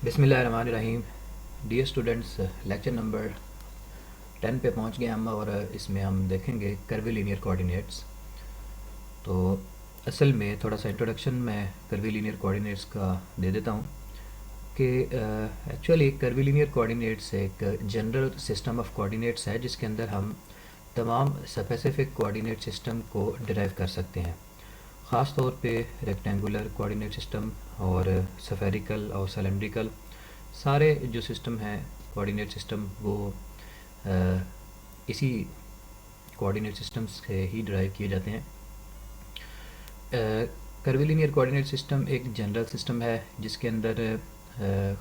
बिस्मिल्लाहिर्रहमानिर्रहीम। Dear students, lecture number 10 पे पहुंच गए हम और इसमें हम देखेंगे कर्वीलिनियर कोऑर्डिनेट्स। तो असल में थोड़ा सा इंट्रोडक्शन मैं कर्वीलिनियर कोऑर्डिनेट्स का दे देता हूं कि एक्चुअली कर्वीलिनियर कोऑर्डिनेट्स एक जनरल सिस्टम ऑफ कोऑर्डिनेट्स है जिसके अंदर हम तमाम स्पेसिफिक कोऑर्डिनेट सिस्टम को डिराइव कर सकते हैं। ख़ास तौर पे रेक्टेंगुलर कोऑर्डिनेट सिस्टम और स्फेरिकल और सिलेंड्रिकल सारे जो सिस्टम हैं कोऑर्डिनेट सिस्टम वो इसी कोऑर्डिनेट सिस्टम्स से ही डिराइव किए जाते हैं। कर्वीलिनियर कोऑर्डिनेट सिस्टम एक जनरल सिस्टम है जिसके अंदर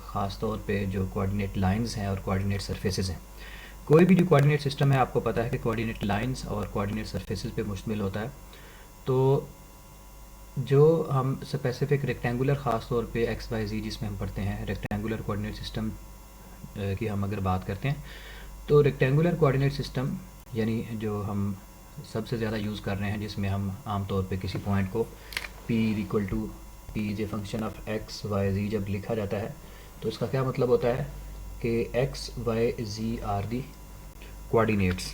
ख़ास तौर पे जो कोऑर्डिनेट लाइंस हैं और कोऑर्डिनेट सरफेसेस हैं। कोई भी जो कोऑर्डिनेट सिस्टम है आपको पता है कि कोऑर्डिनेट लाइंस और कोऑर्डिनेट सरफेसेस पे मुश्तमिल होता है। तो जो हम स्पेसिफिक रेक्टेंगुलर ख़ास तौर पे एक्स वाई जी जिसमें हम पढ़ते हैं रेक्टेंगुलर कोऑर्डिनेट सिस्टम की हम अगर बात करते हैं तो रेक्टेंगुलर कोऑर्डिनेट सिस्टम यानी जो हम सबसे ज़्यादा यूज़ कर रहे हैं जिसमें हम आमतौर पे किसी पॉइंट को p equal to P J function of x Y G जब लिखा जाता है तो इसका क्या मतलब होता है कि X Y Z are the coordinates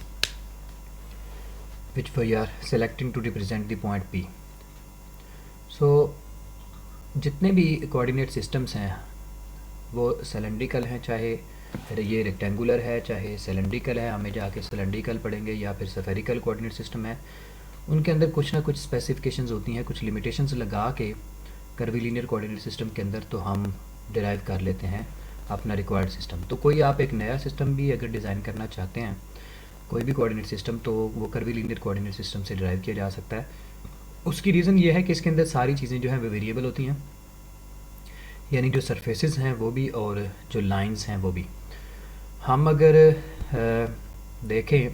which we are selecting to represent the point p। So जितने भी कोऑर्डिनेट सिस्टम्स हैं वो सिलेंड्रिकल हैं, चाहे ये रेक्टेंगुलर है चाहे सिलेंड्रिकल है, हमें जाके सिलेंड्रिकल पढ़ेंगे या फिर स्फेरिकल कोऑर्डिनेट सिस्टम है, उनके अंदर कुछ ना कुछ स्पेसिफिकेशंस होती हैं, कुछ लिमिटेशंस लगा के कर्वीलिनियर कोऑर्डिनेट सिस्टम के अंदर तो हम डिराइव कर लेते हैं अपना रिक्वायर्ड सिस्टम। तो कोई आप एक नया सिस्टम भी अगर डिज़ाइन करना चाहते हैं कोई भी कोऑर्डिनेट सिस्टम तो वो कर्वीलिनियर कोऑर्डिनेट सिस्टम से डिराइव किया जा सकता है। उसकी रीज़न ये है कि इसके अंदर सारी चीज़ें जो हैं वो वेरिएबल होती हैं, यानी जो सरफेसेस हैं वो भी और जो लाइंस हैं वो भी। हम अगर देखें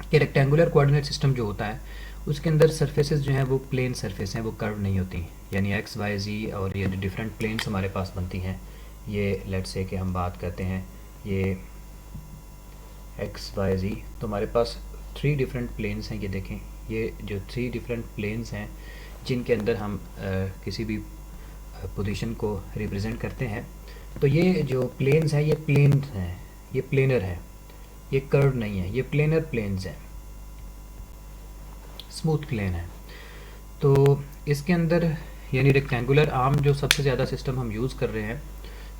कि रेक्टेंगुलर कोऑर्डिनेट सिस्टम जो होता है उसके अंदर सरफेसेस जो हैं वो प्लेन सरफेस हैं, वो कर्व नहीं होती, यानी एक्स वाई जी और ये जो डिफरेंट प्लेन्स हमारे पास बनती हैं, ये लेट्स से कि हम बात करते हैं ये एक्स वाई जी, तो हमारे पास 3 डिफरेंट प्लेन्स हैं। ये देखें, ये जो 3 डिफरेंट प्लेन्स हैं जिनके अंदर हम किसी भी पोजीशन को रिप्रेजेंट करते हैं। तो ये जो प्लेन्स हैं ये प्लेन हैं, ये प्लेनर है, ये कर्व नहीं है, ये प्लेनर प्लेन्स हैं, स्मूथ प्लेन है। तो इसके अंदर यानी रेक्टेंगुलर आम जो सबसे ज़्यादा सिस्टम हम यूज़ कर रहे हैं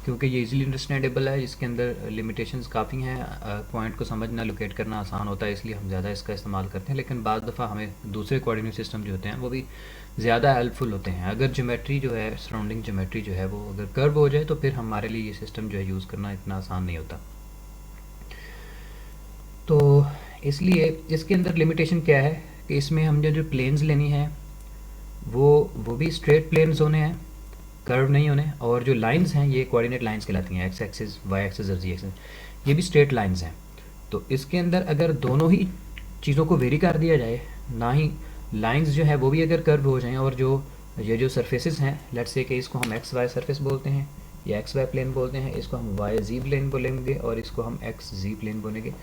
क्योंकि ये इजीली अंडरस्टैंडेबल है, इसके अंदर लिमिटेशंस काफ़ी हैं, पॉइंट को समझना लोकेट करना आसान होता है, इसलिए हम ज़्यादा इसका इस्तेमाल करते हैं। लेकिन बाद दफ़ा हमें दूसरे कोऑर्डिनेट सिस्टम जो होते हैं वो भी ज़्यादा हेल्पफुल होते हैं। अगर ज्योमेट्री जो है, सराउंडिंग ज्योमेट्री जो है वो अगर कर्व हो जाए तो फिर हमारे लिए ये सिस्टम जो है यूज़ करना इतना आसान नहीं होता। तो इसलिए इसके अंदर लिमिटेशन क्या है कि इसमें हमने जो प्लेन्स लेनी है वो भी स्ट्रेट प्लेन्स होने हैं, कर्व नहीं होने, और जो लाइंस हैं ये कोऑर्डिनेट लाइंस कहलाती हैं, एक्स एक्सिस वाई एक्सिस और जी एक्सिस, ये भी स्ट्रेट लाइंस हैं। तो इसके अंदर अगर दोनों ही चीज़ों को वेरी कर दिया जाए, ना ही लाइंस जो है वो भी अगर कर्व हो जाएं और जो ये जो सरफेसेस हैं लेट्स से कि इसको हम एक्स वाई सरफेस बोलते हैं या एक्स वाई प्लेन बोलते हैं, इसको हम वाई जी प्लेन बोलेंगे और इसको हम एक्स जी प्लेन बोलेंगे।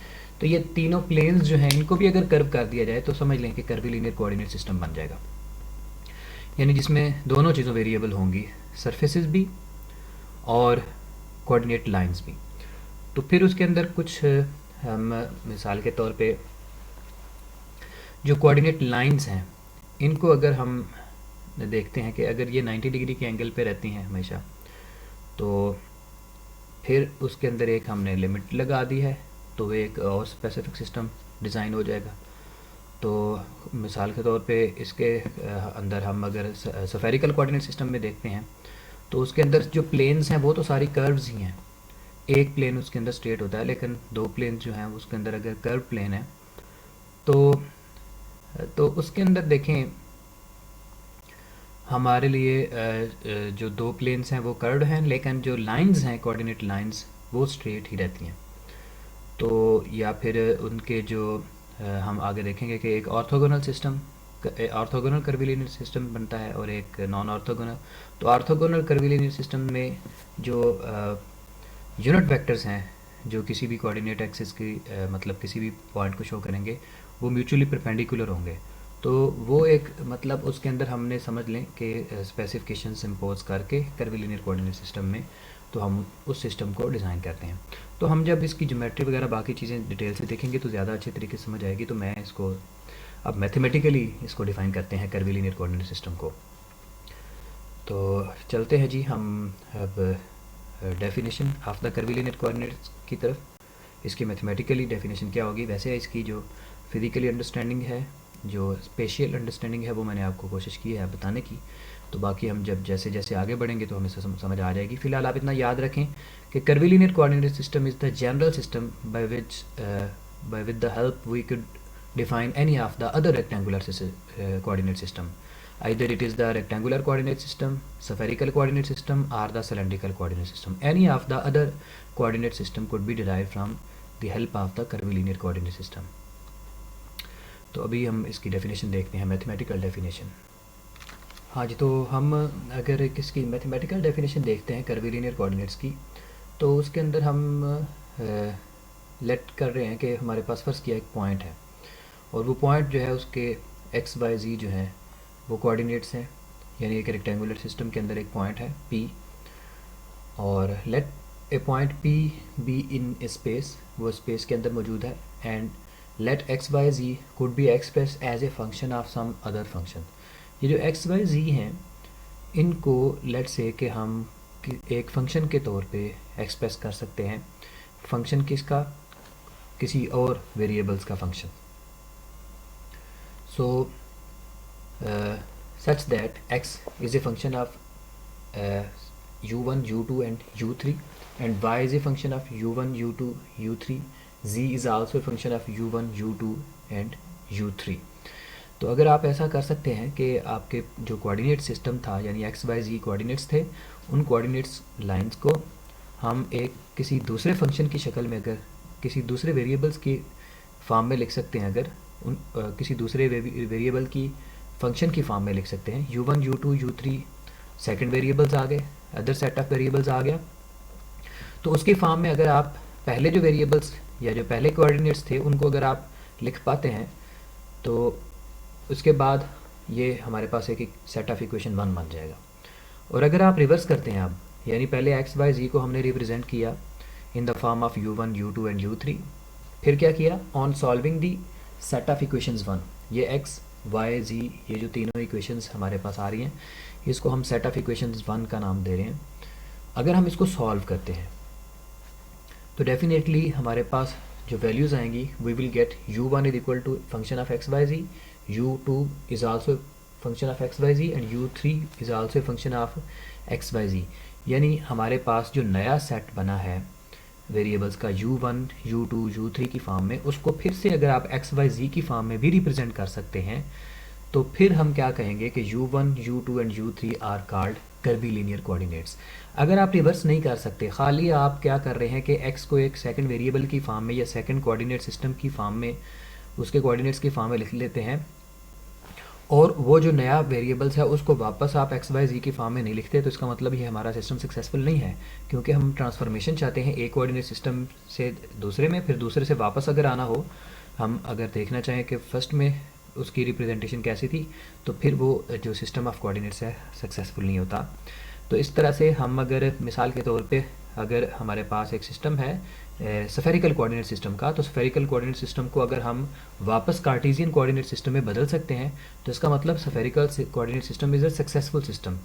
तो ये तीनों प्लेन्स जो हैं इनको भी अगर कर्व कर दिया जाए तो समझ लें कि कर्वीलिनियर कोऑर्डिनेट सिस्टम बन जाएगा, यानी जिसमें दोनों चीज़ों वेरिएबल होंगी, सरफेसेस भी और कोऑर्डिनेट लाइंस भी। तो फिर उसके अंदर कुछ हम मिसाल के तौर पे जो कोऑर्डिनेट लाइंस हैं इनको अगर हम देखते हैं कि अगर ये 90 डिग्री के एंगल पे रहती हैं हमेशा, तो फिर उसके अंदर एक हमने लिमिट लगा दी है तो वो एक और स्पेसिफिक सिस्टम डिज़ाइन हो जाएगा। तो मिसाल के तौर पे इसके अंदर हम अगर स्फेरिकल कोऑर्डिनेट सिस्टम में देखते हैं तो उसके अंदर जो प्लेन्स हैं वो तो सारी कर्व्स ही हैं, एक प्लेन उसके अंदर स्ट्रेट होता है, लेकिन 2 प्लेन जो हैं उसके अंदर अगर कर्व प्लेन है तो उसके अंदर देखें हमारे लिए जो 2 प्लेन्स हैं वो कर्व्ड हैं, लेकिन जो लाइंस हैं कोऑर्डिनेट लाइंस वो स्ट्रेट ही रहती हैं। तो या फिर उनके जो हम आगे देखेंगे कि एक orthogonal system, orthogonal curvilinear system बनता है और एक नॉन ऑर्थोगोनल। तो ऑर्थोगोनल कर्वीलिनियर सिस्टम में जो यूनिट वेक्टर्स हैं जो किसी भी कोऑर्डिनेट एक्सिस की मतलब किसी भी पॉइंट को शो करेंगे वो म्यूचुअली परपेंडिकुलर होंगे, तो वो एक मतलब उसके अंदर हमने समझ लें कि स्पेसिफिकेशंस इम्पोज करके कर्वीलिनियर कोऑर्डिनेट सिस्टम में तो हम उस सिस्टम को डिज़ाइन करते हैं। तो हम जब इसकी ज्योमेट्री वगैरह बाकी चीज़ें डिटेल से देखेंगे तो ज़्यादा अच्छे तरीके से समझ आएगी। तो मैं इसको अब मैथमेटिकली इसको डिफ़ाइन करते हैं कर्वीलिनियर कोऑर्डिनेट सिस्टम को। तो चलते हैं जी हम अब definition of the curvilinear coordinates की तरफ। इसकी मैथमेटिकली डेफिनेशन क्या होगी, वैसे इसकी जो फिज़िकली अंडरस्टैंडिंग है, जो स्पेशियल अंडरस्टैंडिंग है, वो मैंने आपको कोशिश की है बताने की। तो बाकी हम जब जैसे जैसे आगे बढ़ेंगे तो हमें समझ आ जाएगी। फ़िलहाल आप इतना याद रखें कि curvilinear coordinate system is the general system by with the help we could define any of the other rectangular coordinate system. Either it is the rectangular coordinate system, spherical coordinate system, or the cylindrical coordinate system. Any of the other coordinate system could be derived from the help of the curvilinear coordinate system. तो अभी हम इसकी definition देखते हैं, mathematical definition. हाँ जी, तो हम अगर किसकी मैथमेटिकल डेफिनेशन देखते हैं कर्वीलिनियर कोऑर्डिनेट्स की, तो उसके अंदर हम लेट कर रहे हैं कि हमारे पास फर्स्ट किया एक पॉइंट है, और वो पॉइंट जो है उसके एक्स वाई जी जो हैं वो कोऑर्डिनेट्स हैं। यानी एक रेक्टेंगुलर सिस्टम के अंदर एक पॉइंट है पी, और let a point P be in space, वो स्पेस के अंदर मौजूद है। And let X Y Z could be express as a function of some other function. ये जो एक्स वाई जी हैं इनको लेट से कि हम एक फंक्शन के तौर पे एक्सप्रेस कर सकते हैं। फंक्शन किसका, किसी और वेरिएबल्स का function. So such that x is a function of u1, u2 and u3, and y is a function of u1, u2, u3, z is also a function of u1, u2 and u3। तो अगर आप ऐसा कर सकते हैं कि आपके जो कोऑर्डिनेट सिस्टम था यानी एक्स वाई जी कोऑर्डिनेट्स थे, उन कोऑर्डिनेट्स लाइंस को हम एक किसी दूसरे फंक्शन की शक्ल में, अगर किसी दूसरे वेरिएबल्स की फॉर्म में लिख सकते हैं, अगर उन किसी दूसरे वेरिएबल की फंक्शन की फॉर्म में लिख सकते हैं। u1, u2, u3 second variables आ गए, अदर सेट ऑफ वेरिएबल्स आ गया। तो उसकी फॉर्म में अगर आप पहले जो वेरिएबल्स या जो पहले कोऑर्डिनेट्स थे उनको अगर आप लिख पाते हैं तो उसके बाद ये हमारे पास एक सेट ऑफ इक्वेशन 1 बन जाएगा। और अगर आप रिवर्स करते हैं अब, यानी पहले एक्स वाई जी को हमने रिप्रेजेंट किया in the form of u1, u2 and u3, फिर क्या किया, on solving the set of equations 1, ये एक्स वाई जी ये जो तीनों इक्वेशंस हमारे पास आ रही हैं इसको हम सेट ऑफ इक्वेशंस 1 का नाम दे रहे हैं। अगर हम इसको सॉल्व करते हैं तो डेफिनेटली हमारे पास जो वैल्यूज़ आएंगी, we will get u1 is equal to function of x Y z, u2 is also function of x Y z and u3 is also function of x Y z. यानी हमारे पास जो नया set बना है variables का u1, u2, u3 की form में, उसको फिर से अगर आप एक्स वाई जी की फॉर्म में भी रिप्रेजेंट कर सकते हैं तो फिर हम क्या कहेंगे कि u1, u2 and u3 are called curvilinear coordinates. अगर आप रिवर्स नहीं कर सकते, खाली आप क्या कर रहे हैं कि x को एक सेकंड वेरिएबल की फॉर्म में या सेकंड कोऑर्डिनेट सिस्टम की फॉर्म में, उसके कोऑर्डिनेट्स की फॉर्म में लिख लेते हैं, और वो जो नया वेरिएबल्स है उसको वापस आप एक्स वाई जी की फॉर्म में नहीं लिखते, तो इसका मतलब ये हमारा सिस्टम सक्सेसफुल नहीं है, क्योंकि हम ट्रांसफॉर्मेशन चाहते हैं एक कोऑर्डिनेट सिस्टम से दूसरे में, फिर दूसरे से वापस अगर आना हो, हम अगर देखना चाहें कि फर्स्ट में उसकी रिप्रेजेंटेशन कैसी थी, तो फिर वो जो सिस्टम ऑफ कोऑर्डिनेट्स है सक्सेसफुल नहीं होता। तो इस तरह से हम अगर मिसाल के तौर पे अगर हमारे पास एक सिस्टम है स्फेरिकल कोऑर्डिनेट सिस्टम का, तो स्फेरिकल कोऑर्डिनेट सिस्टम को अगर हम वापस कार्टेशियन कोऑर्डिनेट सिस्टम में बदल सकते हैं तो इसका मतलब spherical coordinate system is a successful system,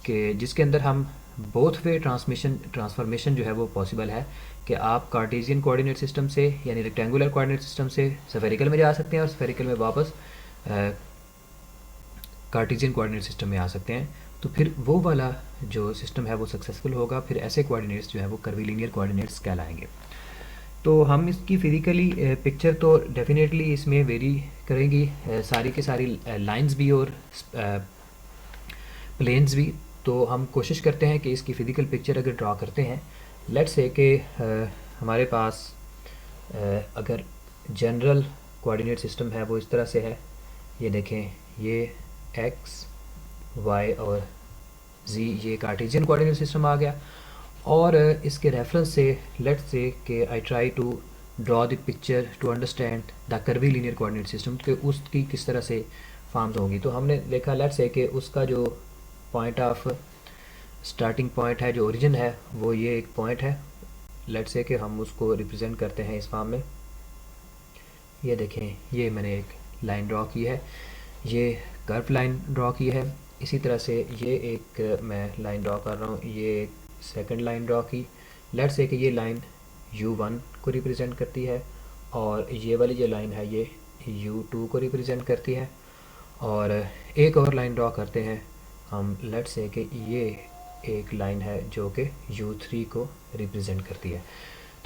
कि जिसके अंदर हम बोथ वे ट्रांसफॉर्मेशन जो है वो पॉसिबल है, कि आप कार्टेशियन कोऑर्डिनेट सिस्टम से यानी रेक्टेंगुलर कोऑर्डिनेट सिस्टम से स्फेरिकल में जा सकते हैं और स्फेरिकल में वापस कार्टेशियन कोऑर्डिनेट सिस्टम में आ सकते हैं। तो फिर वो वाला जो सिस्टम है वो सक्सेसफुल होगा, फिर ऐसे कोऑर्डिनेट्स जो है वो कर्वीलिनियर कोऑर्डिनेट्स कहलाएंगे। तो हम इसकी फिज़िकली पिक्चर तो डेफिनेटली इसमें वेरी करेंगी, सारी की सारी लाइंस भी और प्लेन्स भी। तो हम कोशिश करते हैं कि इसकी फ़िज़िकल पिक्चर अगर ड्रा करते हैं, लेट्स से कि हमारे पास अगर जनरल कोऑर्डिनेट सिस्टम है वो इस तरह से है, ये देखें, ये एक्स वाई और जी ये कार्टेशियन कोऑर्डिनेट सिस्टम आ गया, और इसके रेफरेंस से लेट्स से कि I try to draw the picture to understand the curvilinear coordinate system कि उसकी किस तरह से फॉर्म्स होगी। तो हमने देखा लेट्स से कि उसका जो पॉइंट ऑफ स्टार्टिंग पॉइंट है, जो ओरिजिन है, वो ये एक पॉइंट है। लेट्स से कि हम उसको रिप्रेजेंट करते हैं इस फॉर्म में। ये देखें, ये मैंने एक लाइन ड्रॉ की है, ये कर्व लाइन ड्रॉ की है। इसी तरह से ये एक मैं लाइन ड्रॉ कर रहा हूँ, ये एक सेकंड लाइन ड्रॉ की। लेट्स से कि ये लाइन u1 को रिप्रेजेंट करती है और ये वाली जो लाइन है ये u2 को रिप्रेजेंट करती है। और एक और लाइन ड्रॉ करते हैं हम। लेट्स से कि ये एक लाइन है जो कि u3 को रिप्रेजेंट करती है।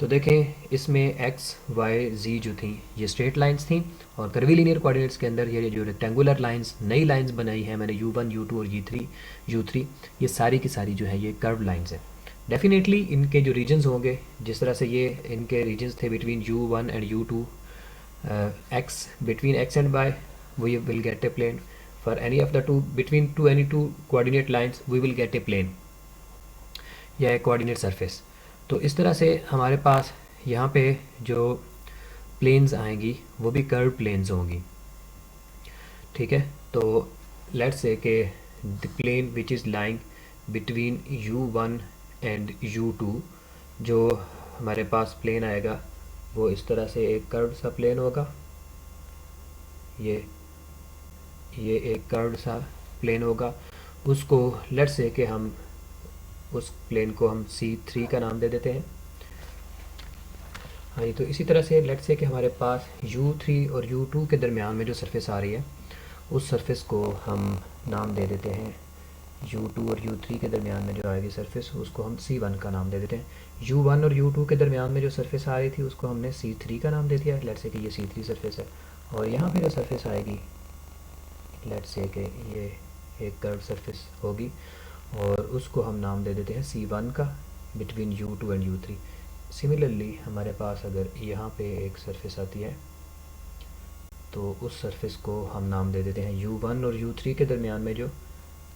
तो देखें, इसमें एक्स वाई जी जो थी ये स्ट्रेट लाइंस थी, और कर्वीलिनियर कोऑर्डिनेट्स के अंदर ये जो रेक्टेंगुलर लाइंस, नई लाइंस बनाई है मैंने u1 u2 और u3, ये सारी की सारी जो है ये कर्व लाइंस है। डेफिनेटली इनके जो रीजन्स होंगे, जिस तरह से ये इनके रीजन्स थे between u1 and u2, x between x and y we will get a plane. For any of the two, between any two coordinate lines we will get a plane या coordinate surface. तो इस तरह से हमारे पास यहाँ पे जो planes आएंगी वो भी कर्व प्लेन्स होंगी। ठीक है, तो लेट्स से कि the plane which is lying between u1 and u2, जो हमारे पास प्लेन आएगा वो इस तरह से एक कर्व सा प्लेन होगा। ये एक कर्व सा प्लेन होगा। उसको लेट्स से कि हम उस प्लेन को हम C3 का नाम दे देते हैं। हाँ जी, तो इसी तरह से लेट्स से कि हमारे पास u3 और u2 के दरमियान में जो सरफेस आ रही है उस सरफेस को हम नाम दे देते हैं u2 और u3 के दरमियान में जो आएगी सरफेस उसको हम C1 का नाम दे देते हैं। u1 और u2 के दरमियान में जो सरफेस आ रही थी उसको हमने C3 का नाम दे दिया। लेट्स से कि ये C3 सरफेस है, और यहाँ पे जो सरफेस आएगी लेट्स से कि ये एक कर्व सरफेस होगी, और उसको हम नाम दे देते हैं C1 का between u2 and u3। Similarly हमारे पास अगर यहाँ पे एक सरफेस आती है तो उस सरफेस को हम नाम दे देते हैं u1 और u3 के दरमियान में जो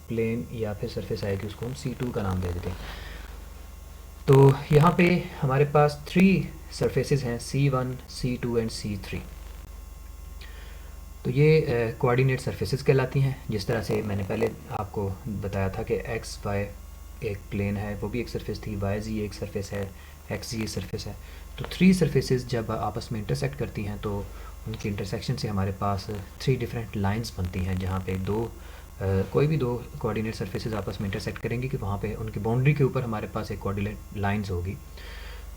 प्लेन या फिर सरफेस आएगी उसको हम C2 का नाम दे देते हैं। तो यहाँ पे हमारे पास 3 सरफेसेस हैं, C1, C2 एंड C3। तो ये कोऑर्डिनेट सरफेसेस कहलाती हैं। जिस तरह से मैंने पहले आपको बताया था कि एक्स वाई एक प्लेन है, वो भी एक सरफेस थी, वाई जी एक सरफेस है, एक्स जी सरफेस है। तो 3 सरफेसेस जब आपस में इंटरसेक्ट करती हैं तो उनकी इंटरसेक्शन से हमारे पास 3 डिफरेंट लाइंस बनती हैं, जहाँ पे कोई भी 2 कोऑर्डिनेट सरफेसेस आपस में इंटरसेक्ट करेंगी कि वहाँ पे उनकी बाउंड्री के ऊपर हमारे पास एक कोऑर्डिनेट लाइंस होगी।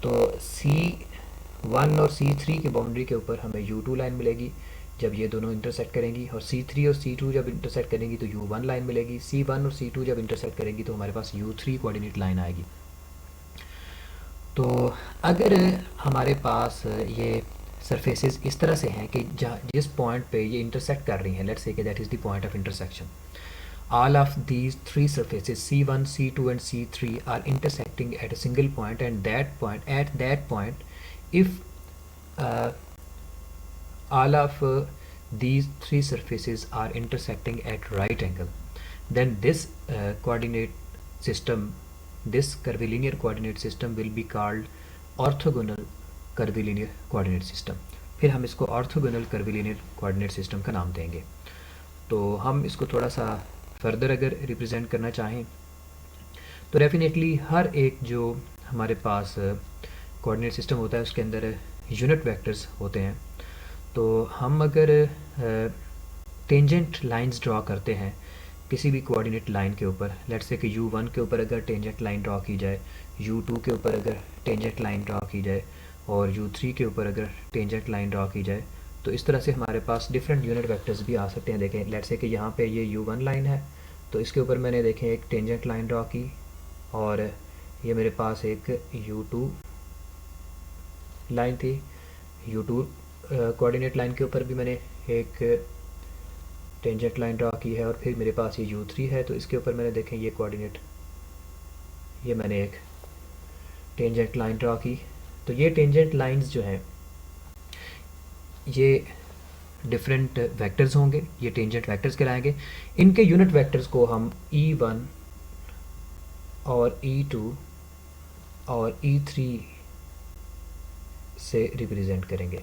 तो C1 और C3 की बाउंड्री के ऊपर हमें U2 लाइन मिलेगी जब ये दोनों इंटरसेक्ट करेंगी, और C3 और C2 जब इंटरसेक्ट करेंगी तो U1 लाइन मिलेगी। C1 और C2 जब इंटरसेक्ट करेंगी तो हमारे पास U3 कोऑर्डिनेट लाइन आएगी। तो अगर हमारे पास ये सरफेसेस इस तरह से हैं कि जिस पॉइंट पे ये इंटरसेक्ट कर रही हैं, लेट्स से कि that is the point of intersection, all of these 3 surfaces C1, C2 and C3 are intersecting at a single point, and at that point if all of these 3 surfaces are intersecting at right angle, then this curvilinear coordinate system will be called orthogonal curvilinear coordinate system। फिर हम इसको orthogonal curvilinear coordinate system का नाम देंगे। तो हम इसको थोड़ा सा फर्दर अगर रिप्रेजेंट करना चाहें तो डेफिनेटली हर एक जो हमारे पास कोऑर्डिनेट सिस्टम होता है उसके अंदर यूनिट वेक्टर्स होते हैं। तो हम अगर टेंजेंट लाइंस ड्रॉ करते हैं किसी भी कोऑर्डिनेट लाइन के ऊपर, लेट्स से कि u1 के ऊपर अगर टेंजेंट लाइन ड्रॉ की जाए, u2 के ऊपर अगर टेंजेंट लाइन ड्रॉ की जाए, और u3 के ऊपर अगर टेंजेंट लाइन ड्रॉ की जाए, तो इस तरह से हमारे पास डिफरेंट यूनिट वेक्टर्स भी आ सकते हैं। देखें, लेट्स से कि यहाँ पे ये u1 लाइन है, तो इसके ऊपर मैंने देखें एक टेंजेंट लाइन ड्रॉ की, और ये मेरे पास एक u2 लाइन थी। u2 कोऑर्डिनेट लाइन के ऊपर भी मैंने एक टेंजेंट लाइन ड्रॉ की है, और फिर मेरे पास ये u3 है, तो इसके ऊपर मैंने देखें ये मैंने एक टेंजेंट लाइन ड्रॉ की। तो ये टेंजेंट लाइंस जो हैं ये डिफरेंट वेक्टर्स होंगे, ये टेंजेंट वेक्टर्स कहलाएंगे। इनके यूनिट वेक्टर्स को हम E1 और E2 और E3 से रिप्रेजेंट करेंगे।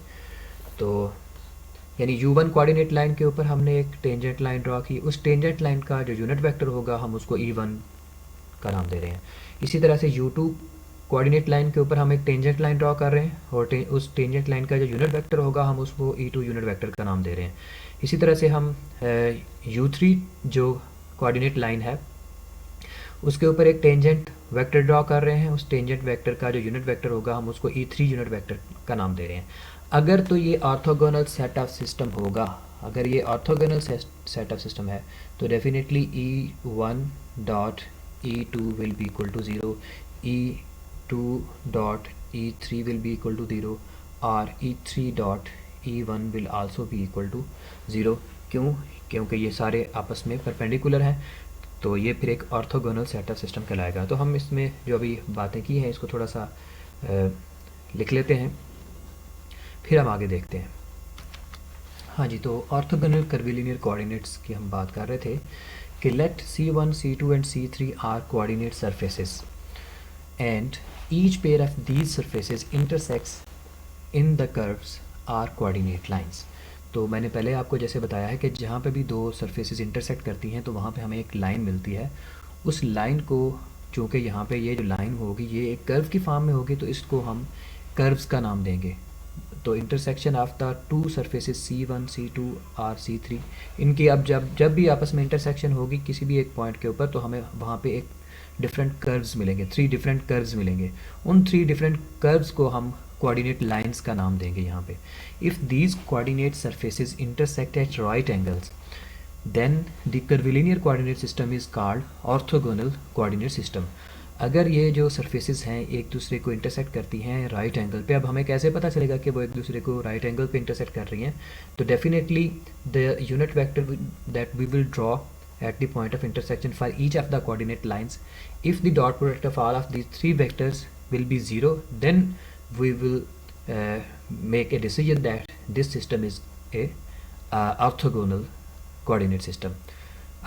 तो यानी u1 कोऑर्डिनेट लाइन के ऊपर हमने एक टेंजेंट लाइन ड्रा की, उस टेंजेंट लाइन का जो यूनिट वेक्टर होगा हम उसको e1 का नाम दे रहे हैं। इसी तरह से u2 कोऑर्डिनेट लाइन के ऊपर हम एक टेंजेंट लाइन ड्रा कर रहे हैं और उस टेंजेंट लाइन का जो यूनिट वेक्टर होगा हम उसको e2 यूनिट वेक्टर का नाम दे रहे हैं। इसी तरह से हम u3 जो कोऑर्डिनेट लाइन है उसके ऊपर एक टेंजेंट वेक्टर ड्रा कर रहे हैं, उस टेंजेंट वेक्टर का जो यूनिट वेक्टर होगा हम उसको e3 यूनिट वेक्टर का नाम दे रहे हैं। अगर तो ये ऑर्थोगोनल सेट ऑफ सिस्टम होगा, अगर ये ऑर्थोगोनल सेट ऑफ सिस्टम है तो definitely e1 dot e2 will be equal to 0, e2 dot e3 will be equal to 0 और e3 dot e1 will also be equal to 0। क्यों? क्योंकि ये सारे आपस में परपेंडिकुलर हैं, तो ये फिर एक ऑर्थोगोनल सेट ऑफ सिस्टम कहलाएगा। तो हम इसमें जो अभी बातें की हैं इसको थोड़ा सा लिख लेते हैं, फिर हम आगे देखते हैं। हाँ जी, तो ऑर्थोगोनल कर्वीलिनियर कोऑर्डिनेट्स की हम बात कर रहे थे कि let C1, C2 and C3 are coordinate surfaces and each pair of these surfaces intersects in the curves are coordinate lines. तो मैंने पहले आपको जैसे बताया है कि जहाँ पे भी दो सरफेसेस इंटरसेक्ट करती हैं तो वहाँ पे हमें एक लाइन मिलती है। उस लाइन को, चूँकि यहाँ पे ये जो लाइन होगी ये एक कर्व की फॉर्म में होगी, तो इसको हम कर्व्स का नाम देंगे। तो intersection of the two surfaces C1, C2 और C3, इनकी अब जब भी आपस में इंटरसेक्शन होगी किसी भी एक पॉइंट के ऊपर तो हमें वहाँ पे एक डिफरेंट कर्व्स मिलेंगे, 3 डिफरेंट कर्व्स मिलेंगे। उन 3 डिफरेंट कर्व्स को हम कोऑर्डिनेट लाइंस का नाम देंगे यहाँ पे। If these coordinate surfaces intersect at right angles then the curvilinear coordinate system is called orthogonal coordinate system. अगर ये जो सरफेसेस हैं एक दूसरे को इंटरसेक्ट करती हैं राइट एंगल पे, अब हमें कैसे पता चलेगा कि वो एक दूसरे को राइट एंगल पे इंटरसेक्ट कर रही हैं? तो definitely the unit vector that we will draw at the point of intersection for each of the coordinate lines, if the dot product of all of these 3 vectors will be 0, then we will make a decision that this system is a orthogonal coordinate system,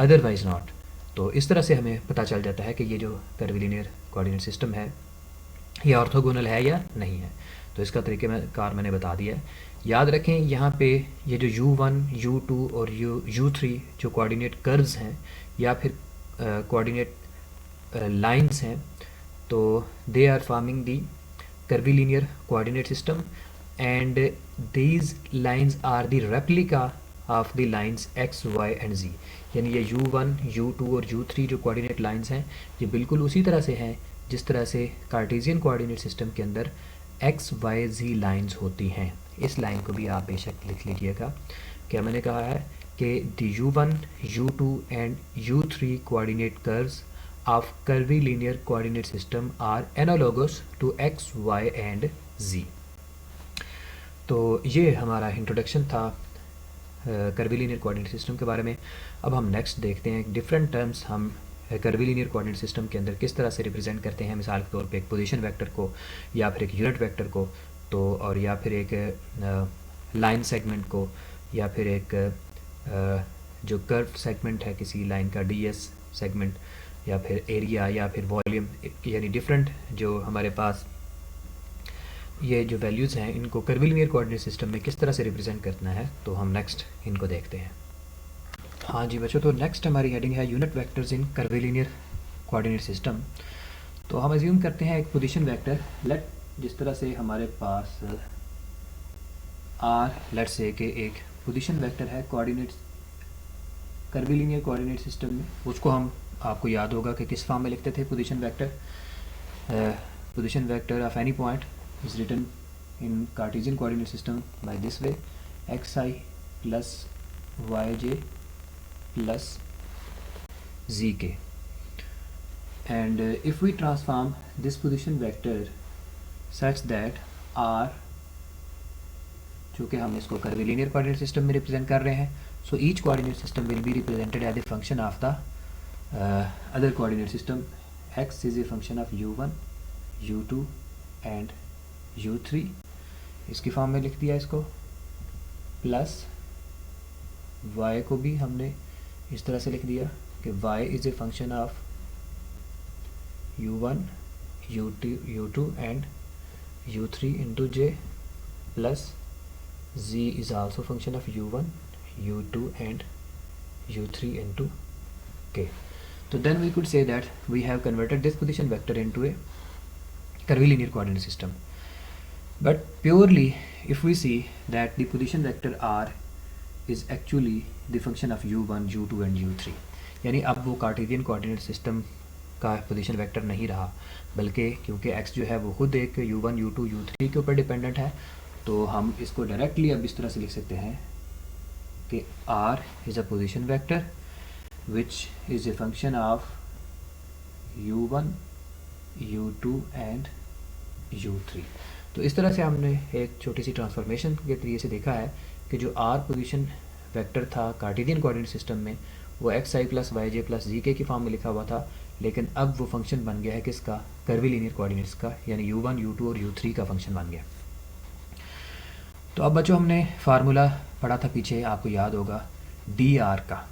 otherwise not। तो इस तरह से हमें पता चल जाता है कि ये जो कर्वीलिनियर कोऑर्डिनेट सिस्टम है ये ऑर्थोगोनल है या नहीं है। तो इसका तरीक़ेकार मैंने बता दिया है। याद रखें यहाँ पे ये जो u1, u2 और u3 जो कोऑर्डिनेट कर्व्स हैं या फिर कोऑर्डिनेट लाइंस हैं, तो they are forming the curvilinear coordinate system and these lines are the replica of the lines x, y and z। यानी ये u1, u2 और u3 जो कोऑर्डिनेट लाइंस हैं ये बिल्कुल उसी तरह से हैं जिस तरह से कार्टेशियन कोऑर्डिनेट सिस्टम के अंदर x, y, z लाइंस होती हैं। इस लाइन को भी आप बेशक लिख लीजिएगा। क्या मैंने कहा है कि the u1, u2 and u3 coordinate curves of curvilinear coordinate system are analogous to x, y and z। तो ये हमारा इंट्रोडक्शन था कर्वीलिनियर कोऑर्डिनेट सिस्टम के बारे में। अब हम नेक्स्ट देखते हैं डिफरेंट टर्म्स हम कर्वीलिनियर कोऑर्डिनेट सिस्टम के अंदर किस तरह से रिप्रेजेंट करते हैं। मिसाल के तौर पे एक पोजीशन वेक्टर को या फिर एक यूनिट वेक्टर को, तो और या फिर एक लाइन सेगमेंट को, या फिर एक जो कर्व सेगमेंट है किसी लाइन का ds सेगमेंट, या फिर एरिया या फिर वॉल्यूम, यानी डिफरेंट जो हमारे पास ये जो वैल्यूज़ हैं इनको कर्वीलिनियर कोऑर्डिनेट सिस्टम में किस तरह से रिप्रेजेंट करना है, तो हम नेक्स्ट इनको देखते हैं। हाँ जी बच्चों, तो नेक्स्ट हमारी हेडिंग है unit vectors in curvilinear coordinate system. तो हम अज्यूम करते हैं एक पोजीशन वेक्टर, लेट जिस तरह से हमारे पास आर, लेट से कि एक पोजीशन वेक्टर है कोऑर्डिनेट कर्वीलिनियर कोऑर्डिनेट सिस्टम में, उसको हम, आपको याद होगा कि किस फॉर्म में लिखते थे position vector. Position vector of any point is written in Cartesian coordinate system by this way: xi plus yj plus zk, and if we transform this position vector such that r, चूँकि हम इसको curvilinear coordinate system में represent कर रहे हैं, so each coordinate system will be represented as a function of the other coordinate system. x is a function of u1, u2 and u3, इसकी form में लिख दिया इसको, प्लस y को भी हमने इस तरह से लिख दिया कि y is a function of u1, u2 and u3 into j plus z is also function of u1, u2 and u3 into k. So then we could say that we have converted this position vector into a curvilinear coordinate system. But purely if we see that the position vector r is actually the function of u1, u2 and u3, यानी अब वो Cartesian coordinate system का position vector नहीं रहा, बल्कि क्योंकि x जो है वो खुद एक u1, u2, u3 के ऊपर डिपेंडेंट है, तो हम इसको डायरेक्टली अब इस तरह से लिख सकते हैं कि r is a position vector which is a function of u1, u2 and u3। तो इस तरह से हमने एक छोटी सी ट्रांसफॉर्मेशन के जरिए से देखा है कि जो r पोजीशन वेक्टर था कार्टेशियन कोऑर्डिनेट सिस्टम में वो एक्स आई प्लस वाई जे प्लस जी के की फॉर्म में लिखा हुआ था, लेकिन अब वो फंक्शन बन गया है किसका, कर्वीलिनियर कोऑर्डिनेट्स का, यानी u1, u2 और u3 का फंक्शन बन गया। तो अब बच्चों हमने फार्मूला पढ़ा था पीछे, आपको याद होगा डी आर का।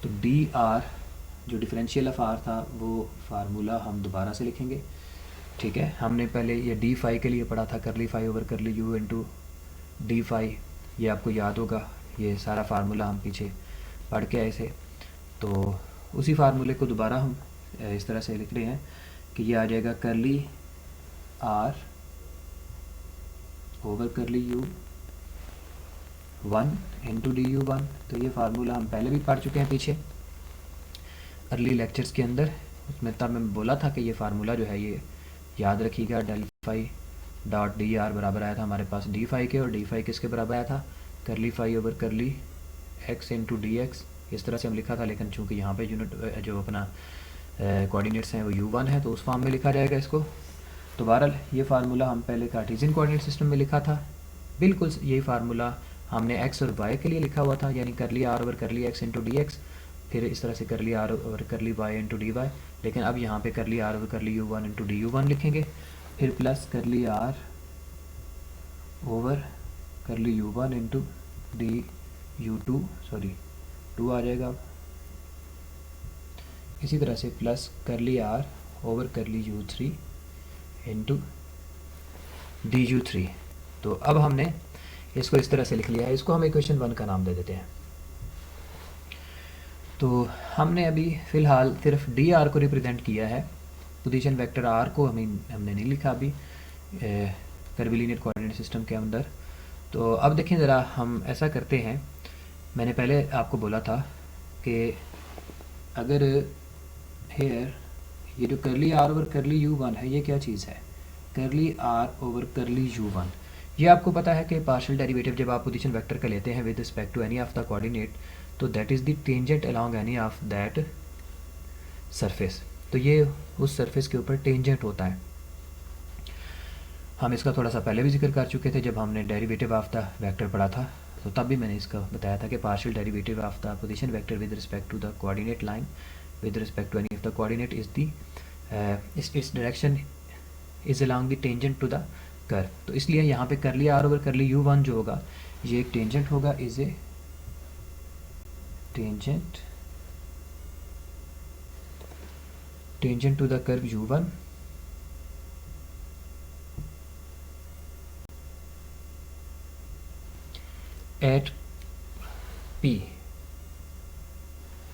तो डी आर जो डिफरेंशियल ऑफ आर था वो फार्मूला हम दोबारा से लिखेंगे, ठीक है। हमने पहले ये डी फाई के लिए पढ़ा था, curly phi over curly u into d phi, ये आपको याद होगा, ये सारा फार्मूला हम पीछे पढ़ के आए थे। तो उसी फार्मूले को दोबारा हम इस तरह से लिख रहे हैं कि ये आ जाएगा curly r over curly u 1 into d u 1। तो ये फार्मूला हम पहले भी पढ़ चुके हैं पीछे अर्ली लेक्चर्स के अंदर, उसमें तब मैं बोला था कि ये फार्मूला जो है ये याद रखिएगा, del phi dot d r बराबर आया था हमारे पास डी फाई के, और डी फाई किसके बराबर आया था, curly phi over curly x into d x, इस तरह से हम लिखा था। लेकिन चूंकि यहाँ पे यूनिट जो अपना कोऑर्डिनेट्स हैं वो u1 है, तो उस फॉर्म में लिखा जाएगा इसको। तो बहरहाल ये फार्मूला हम पहले कार्टेशियन कोऑर्डिनेट सिस्टम में लिखा था, बिल्कुल यही फार्मूला हमने x और y के लिए लिखा हुआ था, यानी curly r over curly x into d x, फिर इस तरह से curly r over curly y into d y. लेकिन अब यहाँ पे करली r over curly u1 into d u1 लिखेंगे, फिर plus curly r over curly u1 into d u2, sorry 2 आ जाएगा, इसी तरह से plus curly r over curly u3 into d u3। तो अब हमने इसको इस तरह से लिख लिया है, इसको हम इक्वेशन 1 का नाम दे देते हैं। तो हमने अभी फ़िलहाल सिर्फ डी आर को रिप्रेजेंट किया है, पोजीशन वेक्टर आर को हमने नहीं लिखा अभी कर्वीलिनियर कोऑर्डिनेट सिस्टम के अंदर। तो अब देखें ज़रा, हम ऐसा करते हैं, मैंने पहले आपको बोला था कि अगर हेयर ये जो करली आर ओवर करली u1 है, ये क्या चीज़ है, करली आर ओवर करली u1। ये आपको पता है कि पार्शियल डेरिवेटिव जब आप पोजीशन वेक्टर का लेते हैं with respect to any of the coordinate, तो that is the tangent along any of that surface. तो ये उस सरफेस के ऊपर टेंजेंट होता है। हम इसका थोड़ा सा पहले भी जिक्र कर चुके थे जब हमने डेरिवेटिव ऑफ द वेक्टर पढ़ा था, तो तब भी मैंने इसका बताया था कि partial derivative of the position vector with respect to the coordinate line with respect to any of the coordinate is the its direction is along the tangent to the curve। तो इसलिए यहाँ पे करली आर ओवर करली u1 जो होगा ये एक tangent होगा, is a tangent to the curve u1 at p।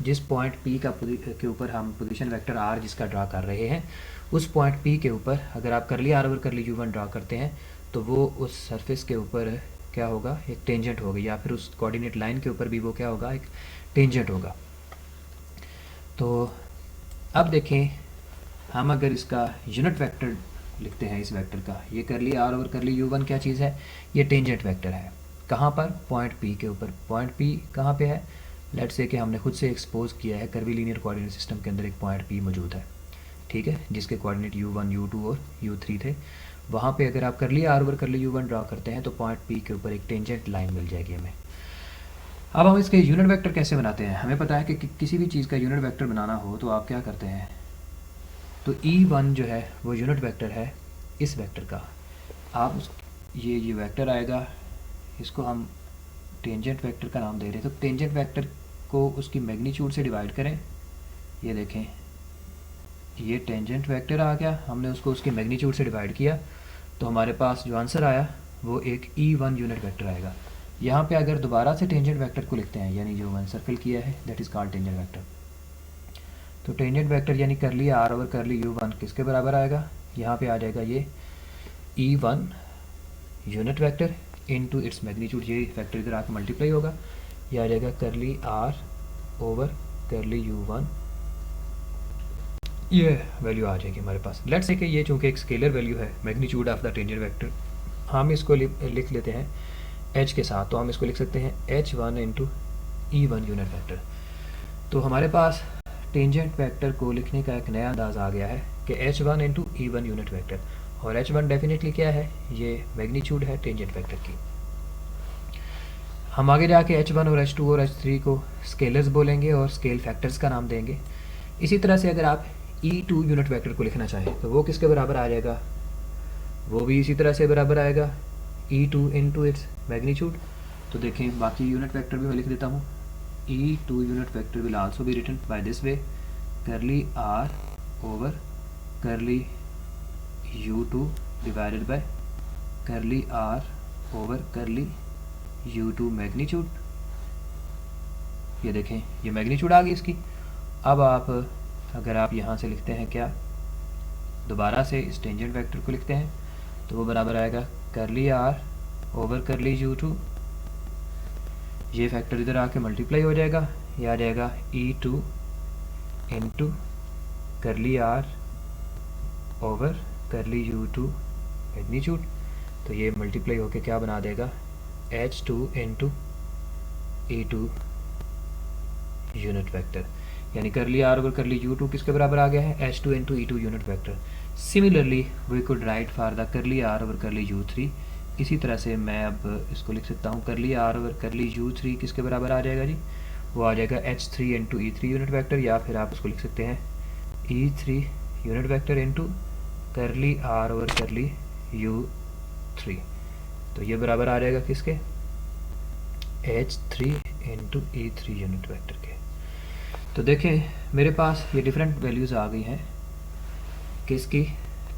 जिस पॉइंट P के ऊपर हम पोजीशन वेक्टर R जिसका ड्रा कर रहे हैं, उस पॉइंट P के ऊपर अगर आप करली r over curly u1 draw करते हैं तो वो उस सरफेस के ऊपर क्या होगा, एक टेंजेंट होगा, या फिर उस कोऑर्डिनेट लाइन के ऊपर भी वो क्या होगा, एक टेंजेंट होगा। तो अब देखें, हम अगर इसका यूनिट वेक्टर लिखते हैं इस वेक्टर का, ये करली आर ओवर करली u1 क्या चीज़ है, ये टेंजेंट वेक्टर है। कहाँ पर, पॉइंट P के ऊपर। पॉइंट P कहाँ पे है, लेट्स से कि हमने खुद से एक्सपोज किया है कर्वीलिनियर कोऑर्डिनेट सिस्टम के अंदर एक पॉइंट P मौजूद है, ठीक है, जिसके कोऑर्डिनेट u1, u2 और u3 थे। वहाँ पे अगर आप करली r over curly u1 draw करते हैं तो पॉइंट P के ऊपर एक टेंजेंट लाइन मिल जाएगी हमें। अब हम इसके यूनिट वेक्टर कैसे बनाते हैं, हमें पता है कि किसी भी चीज़ का यूनिट वेक्टर बनाना हो तो आप क्या करते हैं, तो E1 जो है वो यूनिट वेक्टर है इस वेक्टर का। आप ये वेक्टर आएगा, इसको हम टेंजेंट वेक्टर का नाम दे रहे हैं। तो टेंजेंट वेक्टर को उसकी मैग्नीट्यूड से डिवाइड करें, ये देखें ये टेंजेंट वेक्टर आ गया, हमने उसको उसकी मैग्नीट्यूड से डिवाइड किया तो हमारे पास जो आंसर आया वो एक E1 यूनिट वेक्टर आएगा। यहाँ पे अगर दोबारा से टेंजेंट वेक्टर को लिखते हैं, यानी जो मैंने सर्कल किया है, that is called tangent vector. तो टेंजेंट वेक्टर यानी करली R ओवर करली U1 किसके बराबर आएगा? यहाँ पे आ जाएगा ये E1 unit vector into its magnitude, ये फैक्टर इधर आके मल्टीप्लाई होगा, ये आ जाएगा करली R ओवर करली U1, ये वैल्यू आ जाएगी हमारे पास। लेट्स से कि ये चूँकि एक स्केलर वैल्यू है magnitude of the tangent vector, हम इसको लिख लेते हैं h के साथ, तो हम इसको लिख सकते हैं h1 into E1 unit vector. तो हमारे पास टेंजेंट वेक्टर को लिखने का एक नया अंदाज़ आ गया है कि h1 into E1 unit vector, और h1 डेफिनेटली क्या है? ये मैग्नीट्यूड है टेंजेंट वेक्टर की। हम आगे जाके h1 और h2 और h3 को स्केलर्स बोलेंगे और स्केल फैक्टर्स का नाम देंगे। इसी तरह से अगर आप E2 यूनिट वेक्टर को लिखना चाहें तो वो किसके बराबर आ जाएगा? वो भी इसी तरह से बराबर आएगा E2 इंटू इट्स मैग्नीट्यूड। तो देखें बाकी यूनिट वेक्टर भी मैं लिख देता हूँ। E2 unit vector will also be written by this way, curly R over curly U2 divided by curly R over curly U2 magnitude. ये देखें ये मैग्नीट्यूड आ गई इसकी। अब आप अगर आप यहाँ से लिखते हैं क्या, दोबारा से इस टेंजेंट वेक्टर को लिखते हैं तो वो बराबर आएगा करली R ओवर करली U2, ये फैक्टर इधर आके मल्टीप्लाई हो जाएगा, ये आ जाएगा E2 इंटू करली R over curly U2 magnitude. तो ये मल्टीप्लाई होके क्या बना देगा? H2 into E2 unit vector, यानी करली R ओवर करली U2 किसके बराबर आ गया है? H2 into E2 unit vector. Similarly we could write for the curly R over curly U3। इसी तरह से मैं अब इसको लिख सकता हूँ करली R ओवर करली U3 किसके बराबर आ जाएगा जी? वो आ जाएगा H3 into E3 unit vector, या फिर आप इसको लिख सकते हैं E3 यूनिट वेक्टर इंटू करली R ओवर करली U3। तो ये बराबर आ जाएगा किसके? H3 into E3 unit vector के। तो देखें मेरे पास ये डिफरेंट वैल्यूज़ आ गई हैं किसकी?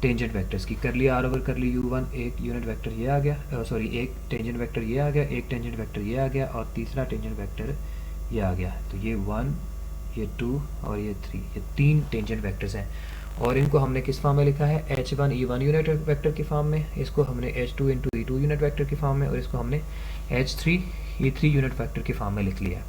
टेंजेंट वेक्टर्स की। करली R ओवर करली U1 एक यूनिट वेक्टर ये आ गया, सॉरी एक टेंजेंट वेक्टर ये आ गया, एक टेंजेंट वेक्टर ये आ गया, और तीसरा टेंजेंट वेक्टर ये आ गया। तो ये 1, ये 2 और ये 3, ये 3 टेंजेंट वेक्टर्स हैं, और इनको हमने किस फॉर्म में लिखा है? H1 E1 यूनिट वेक्टर की फॉर्म में, इसको हमने H2 into E2 unit vector की फॉर्म में, और इसको हमने H3 E3 यूनिट वेक्टर की फॉर्म में लिख लिया।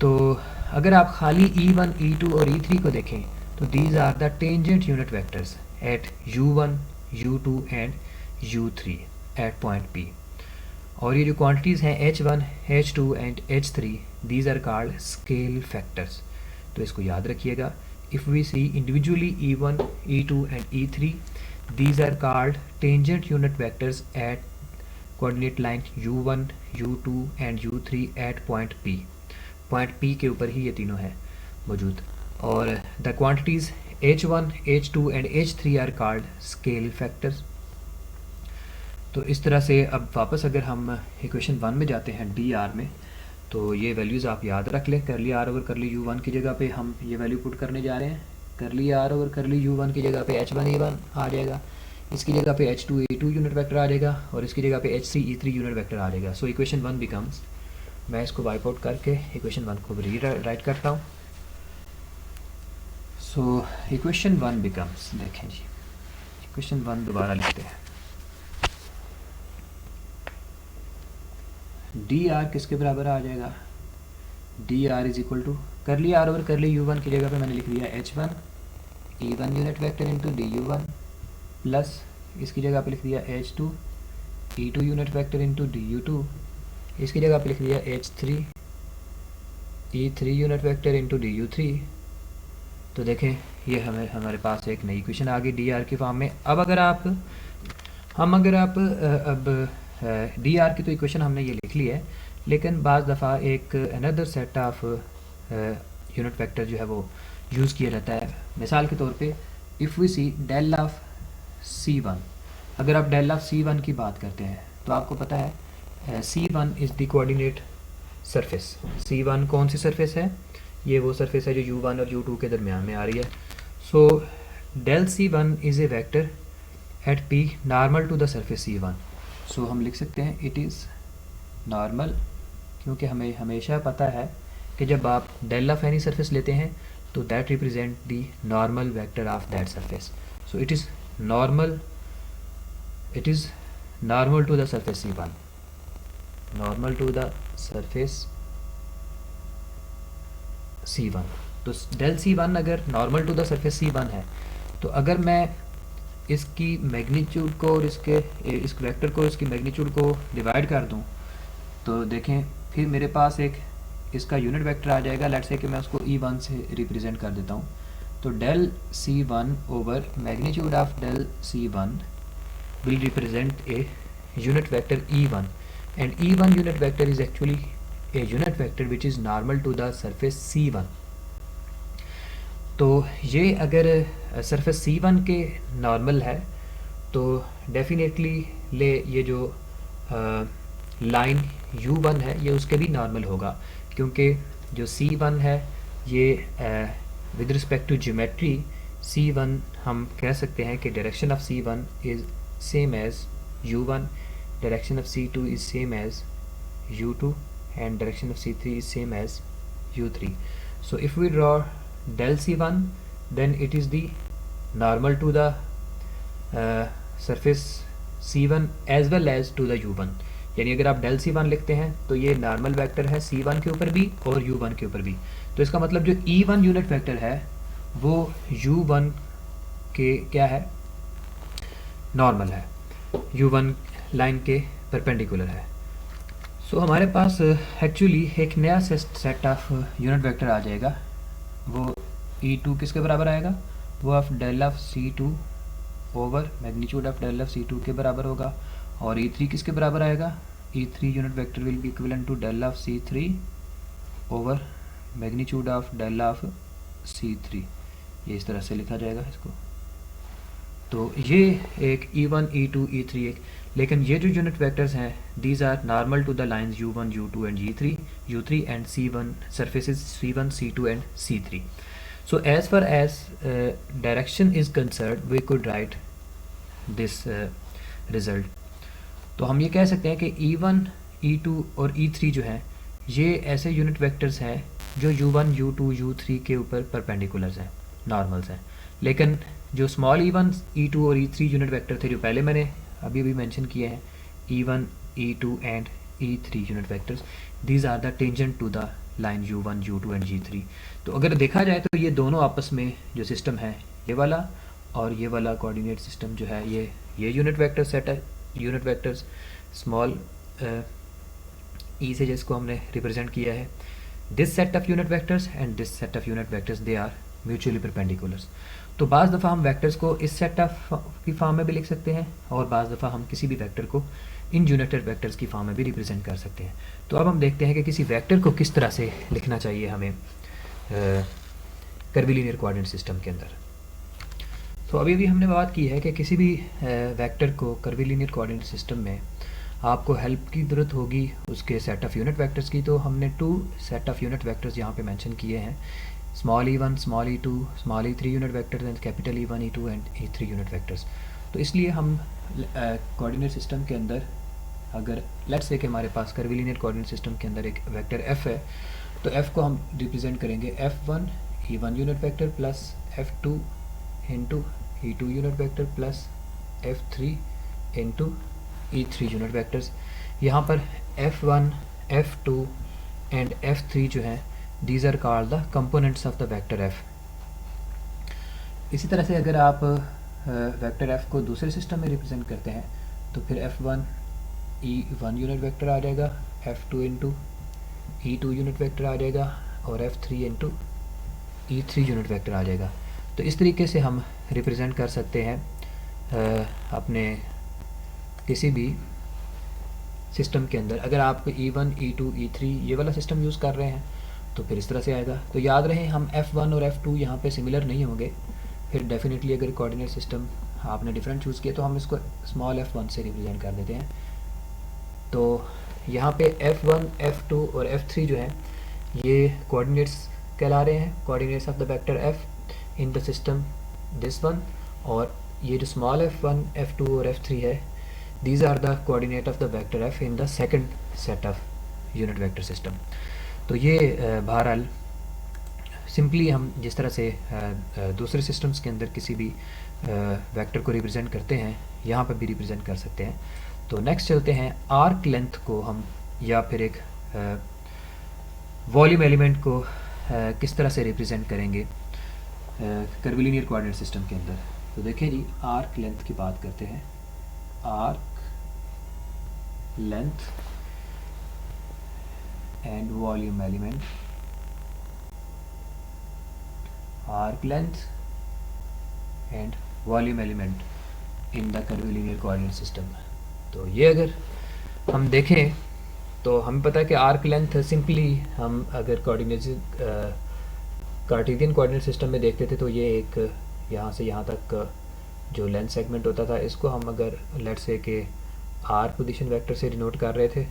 तो अगर आप खाली E1 E2 और E3 को देखें तो these are the tangent unit vectors at U1 U2 and U3 at point P। और ये जो क्वांटिटीज़ हैं H1 H2 and H3 these are called scale factors. तो इसको याद रखिएगा। If we see individually E1 E2 and E3 these are called tangent unit vectors at coordinate line U1 U2 and U3 at point P। Point P के ऊपर ही ये तीनों हैं मौजूद। और the quantities H1 H2 and H3 are called scale factors. तो इस तरह से अब वापस अगर हम इक्वेशन 1 में जाते हैं DR में, तो ये वैल्यूज़ आप याद रख लें। करली R ओवर करली U1 की जगह पे हम ये वैल्यू पुट करने जा रहे हैं। करली R ओवर करली U1 की जगह पे H1 E1 आ जाएगा, इसकी जगह पे H2 E2 यूनिट वेक्टर आ जाएगा, और इसकी जगह पे H3 E3 यूनिट वेक्टर आ जाएगा। सो इक्वेशन 1 बिकम्स, मैं इसको वाइप आउट करके इक्वेशन 1 को री राइट करता हूँ। सो इक्वेशन 1 बिकम्स, देखें जी इक्वेशन 1 दोबारा लिखते हैं। DR किसके बराबर आ जाएगा? DR इज इक्वल टू करली R ओवर करली U1 की जगह पे मैंने लिख दिया H1 E1 unit vector into DU1 plus इसकी जगह पे लिख दिया H2 E2 unit vector into DU2, इसकी जगह पे लिख दिया H3 E3 unit vector into DU3। तो देखें ये हमारे पास एक नई इक्वेशन आ गई DR की फॉर्म में। अब अगर आप DR की तो इक्वेशन हमने ये लिख ली है, लेकिन बाज़ दफ़ा एक another set of unit vector जो है वो यूज़ किया जाता है। मिसाल के तौर पे if we see del of C1, अगर आप डेल ऑफ C1 की बात करते हैं तो आपको पता है C1 is the coordinate surface. C1 कौन सी सरफेस है? ये वो सरफेस है जो U1 और U2 के दरमियान में आ रही है। So del C1 is a vector at p normal to the surface C1। So हम लिख सकते हैं इट इज़ नॉर्मल, क्योंकि हमें हमेशा पता है कि जब आप डेल ऑफ एनी सरफेस लेते हैं तो that represent the normal vector of that surface. So it is normal, it is normal to the surface C1, normal to the surface C1। तो डेल C1 अगर normal to the surface C1 है, तो अगर मैं इसकी magnitude को और इस वेक्टर को इसकी मैग्नीट्यूड को डिवाइड कर दूं, तो देखें फिर मेरे पास एक इसका यूनिट वेक्टर आ जाएगा। लेट्स से कि मैं उसको E1 से रिप्रेजेंट कर देता हूं, तो del C1 over magnitude of del C1 will represent a unit vector E1, and E1 unit vector is actually a unit vector which is normal to the surface C1। तो ये अगर surface C1 के normal है तो definitely ये जो line U1 है ये उसके भी नॉर्मल होगा, क्योंकि जो C1 है ये with respect to geometry C1 हम कह सकते हैं कि direction of C1 is same as U1, direction of C2 is same as U2, and direction of C3 is same as U3। So if we draw del C1, then it is the normal to the surface C1 as well as to the U1। यानी अगर आप del C1 लिखते हैं तो ये normal vector है C1 के ऊपर भी और U1 के ऊपर भी। तो इसका मतलब जो E1 यूनिट वेक्टर है वो U1 के क्या है, नॉर्मल है, U1 लाइन के परपेंडिकुलर है। सो हमारे पास एक्चुअली एक नया सेट ऑफ यूनिट वेक्टर आ जाएगा। वो E2 किसके बराबर आएगा, वो of del of C2 over magnitude of del of C2 के बराबर होगा। और E3 किसके बराबर आएगा, E3 unit vector will be equivalent to del of C3 over magnitude of del of C3। ये इस तरह से लिखा जाएगा इसको। तो ये एक E1, E2, E3 एक, लेकिन ये जो यूनिट वेक्टर्स हैं these are normal to the lines U1, U2 and U3 and C1 surfaces C1, C2 and C3। So as far as direction is concerned we could write this result। तो हम ये कह सकते हैं कि E1, E2 और E3 जो हैं ये ऐसे यूनिट वेक्टर्स हैं जो U1, U2, U3 के ऊपर परपेंडिकुलर्स हैं, नॉर्मल्स हैं। लेकिन जो स्मॉल E1, E2 और E3 यूनिट वेक्टर थे जो पहले मैंने अभी मेंशन किए हैं, E1, E2 and E3 unit vectors, these are the tangent to the line U1, U2 and G3। तो अगर देखा जाए तो ये दोनों आपस में जो सिस्टम है ये वाला और ये वाला कोऑर्डिनेट सिस्टम जो है ये यूनिट वेक्टर सेट है, यूनिट वेक्टर्स स्मॉल ई से जिसको हमने रिप्रेजेंट किया है। This set of unit vectors and this set of unit vectors they are mutually perpendiculars. तो बाज़ दफ़ा हम वेक्टर्स को इस सेट ऑफ की फॉर्म में भी लिख सकते हैं और बाज़ दफ़ा हम किसी भी वेक्टर को इन यूनिटेड वेक्टर्स की फॉर्म में भी रिप्रेजेंट कर सकते हैं। तो अब हम देखते हैं कि किसी वेक्टर को किस तरह से लिखना चाहिए हमें कर्वीलिनियर कोऑर्डिनेट सिस्टम के अंदर। तो अभी हमने बात की है कि किसी भी वेक्टर को कर्वीलिनियर कोऑर्डिनेट सिस्टम में आपको हेल्प की ज़रूरत होगी उसके सेट ऑफ यूनिट वेक्टर्स की। तो हमने 2 सेट ऑफ यूनिट वेक्टर्स यहाँ पे मेंशन किए हैं, small E1, small E2, small E3 unit vectors and capital E1, E2 and E3 unit vectors. तो इसलिए हम कोऑर्डिनेट सिस्टम के अंदर अगर लेट्स से कि हमारे पास कर्वीलिनियर कोऑर्डिनेट सिस्टम के अंदर एक वेक्टर f है, तो f को हम रिप्रेजेंट करेंगे F1 E1 unit vector plus F2 into E2 unit vector plus F3 into E3 unit vectors. यहाँ पर F1, F2 एंड F3 जो हैं these are called the components of the vector f। इसी तरह से अगर आप वेक्टर f को दूसरे सिस्टम में रिप्रेजेंट करते हैं तो फिर F1 E1 यूनिट वेक्टर आ जाएगा, F2 into E2 unit vector आ जाएगा और F3 into E3 unit vector आ जाएगा। तो इस तरीके से हम रिप्रेजेंट कर सकते हैं अपने किसी भी सिस्टम के अंदर। अगर आप E1, E2, E3 ये वाला सिस्टम यूज़ कर रहे हैं तो फिर इस तरह से आएगा। तो याद रहे हम F1 और F2 यहाँ पे सिमिलर नहीं होंगे, फिर डेफिनेटली अगर कोऑर्डिनेट सिस्टम आपने डिफरेंट चूज़ किया तो हम इसको स्मॉल f1 से रिप्रेजेंट कर देते हैं। तो यहाँ पे F1, F2 और F3 जो है ये कोऑर्डिनेट्स कहला रहे हैं, coordinates of the vector f in the system this one. और ये जो स्मॉल f1, f2 और f3 है, these are the coordinate of the vector f in the second set of unit vector system. तो ये बहरहाल सिंपली हम जिस तरह से दूसरे सिस्टम्स के अंदर किसी भी वेक्टर को रिप्रेजेंट करते हैं, यहाँ पर भी रिप्रेजेंट कर सकते हैं। तो नेक्स्ट चलते हैं, आर्क लेंथ को हम या फिर एक वॉल्यूम एलिमेंट को किस तरह से रिप्रेजेंट करेंगे कर्विलिनियर कोऑर्डिनेट सिस्टम के अंदर। तो देखें जी, आर्क लेंथ की बात करते हैं। Arc length and volume element, arc length and volume element in the curvilinear coordinate system. तो ये अगर हम देखें तो हमें पता है कि आर्क लेंथ सिंपली हम अगर कार्टेशियन कोऑर्डिनेट सिस्टम में देखते थे तो ये एक यहाँ से यहाँ तक जो लेंथ सेगमेंट होता था, इसको हम अगर लेट से के आर पोजीशन वेक्टर से डिनोट कर रहे थे,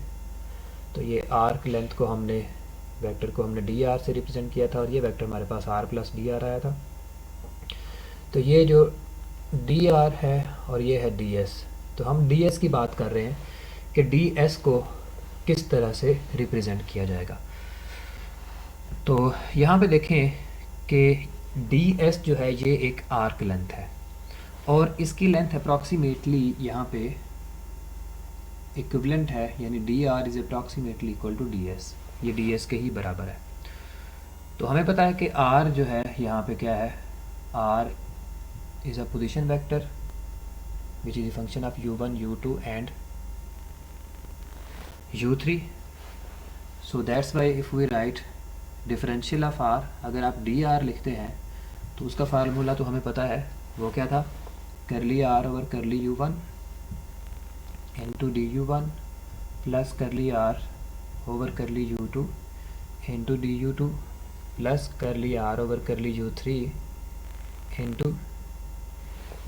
तो ये आर्क लेंथ को हमने वेक्टर को हमने डी आर से रिप्रेजेंट किया था और ये वेक्टर हमारे पास आर प्लस डी आर आया था। तो ये जो डी आर है और ये है डी एस, तो हम डी एस की बात कर रहे हैं कि डी एस को किस तरह से रिप्रेजेंट किया जाएगा। तो यहाँ पे देखें कि डी एस जो है ये एक आर्क लेंथ है और इसकी लेंथ अप्रॉक्सीमेटली यहाँ पे इक्विवेलेंट है, यानी d r is approximately equal to d s, ये डी एस के ही बराबर है। तो हमें पता है कि आर जो है यहाँ पे क्या है, r is a position vector which is a function of u1, u2 and u3। So that's why if we write differential of r, अगर आप डी आर लिखते हैं तो उसका फार्मूला तो हमें पता है, वो क्या था, करली r over curly u1 into d u1 plus curly r over curly u2 into d u2 plus curly r over curly u3 into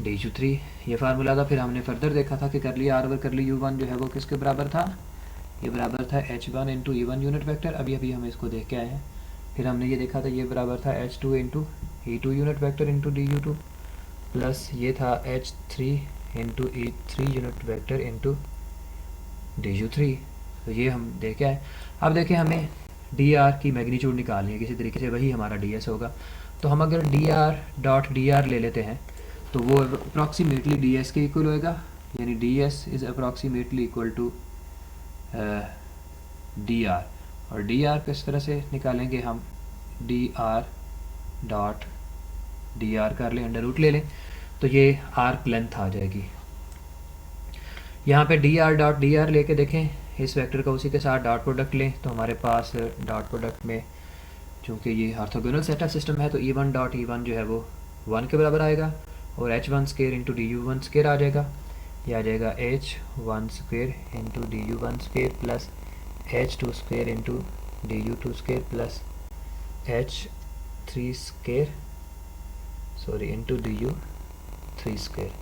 d u3। ये फार्मूला था। फिर हमने फर्दर देखा था कि करली आर ओवर करली u1 जो है वो किसके बराबर था, ये बराबर था h1 into e1 unit vector, अभी अभी हम इसको देख के आए हैं। फिर हमने ये देखा था ये बराबर था h2 into e2 unit vector into d u2 plus ये था h3 into e3 unit vector into d u3। तो ये हम देख के आए। अब देखें हमें डी आर की मैग्नीट्यूड निकालनी है किसी तरीके से, वही हमारा डी एस होगा। तो हम अगर d r dot d r ले लेते हैं तो वो अप्रॉक्सीमेटली डी एस के इक्वल होएगा, यानी d s is approximately equal to d r. और डी आर किस तरह से निकालेंगे हम, d r dot d r कर लें, अंडर रूट ले लें, तो ये आर्क लेंथ आ जाएगी। यहाँ पे D r dot d are लेके देखें, इस वेक्टर का उसी के साथ डॉट प्रोडक्ट लें तो हमारे पास डॉट प्रोडक्ट में चूँकि ये ऑर्थोगोनल सेट ऑफ सिस्टम है तो ई1 डॉट ई1 जो है वो 1 के बराबर आएगा और h1 square into d u1 square आ जाएगा। ये आ जाएगा h1 square into d u1 square plus h2 square into d u2 square plus h3 square into d u3 square.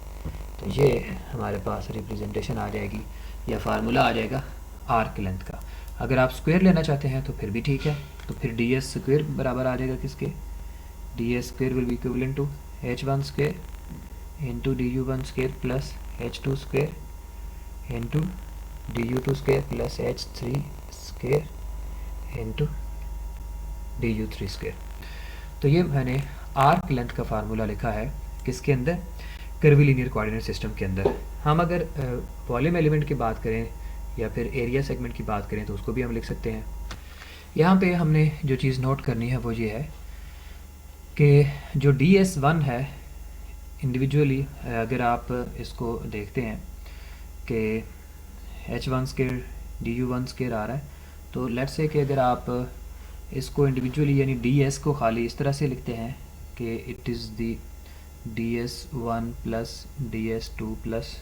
तो ये हमारे पास रिप्रेजेंटेशन आ जाएगी या फार्मूला आ जाएगा आर्क लेंथ का। अगर आप स्क्वायर लेना चाहते हैं तो फिर भी ठीक है, तो फिर डी एस स्क्वायर बराबर आ जाएगा किसके, d s square will be equivalent to h1 square into d u1 square plus h2 square into d u2 square plus h3 square into d u3 square. तो ये मैंने आर्क लेंथ का formula लिखा है किसके अंदर, कर्विलिनियर कोऑर्डिनेट सिस्टम के अंदर। हम अगर वॉल्यूम एलिमेंट की बात करें या फिर एरिया सेगमेंट की बात करें तो उसको भी हम लिख सकते हैं। यहाँ पे हमने जो चीज़ नोट करनी है वो ये है कि जो DS1 है इंडिविजुअली, अगर आप इसको देखते हैं कि h1 square D u1 square आ रहा है, तो लेट्स से कि अगर आप इसको इंडिविजुअली यानी ds को खाली इस तरह से लिखते हैं कि it is the ds1 plus ds2 plus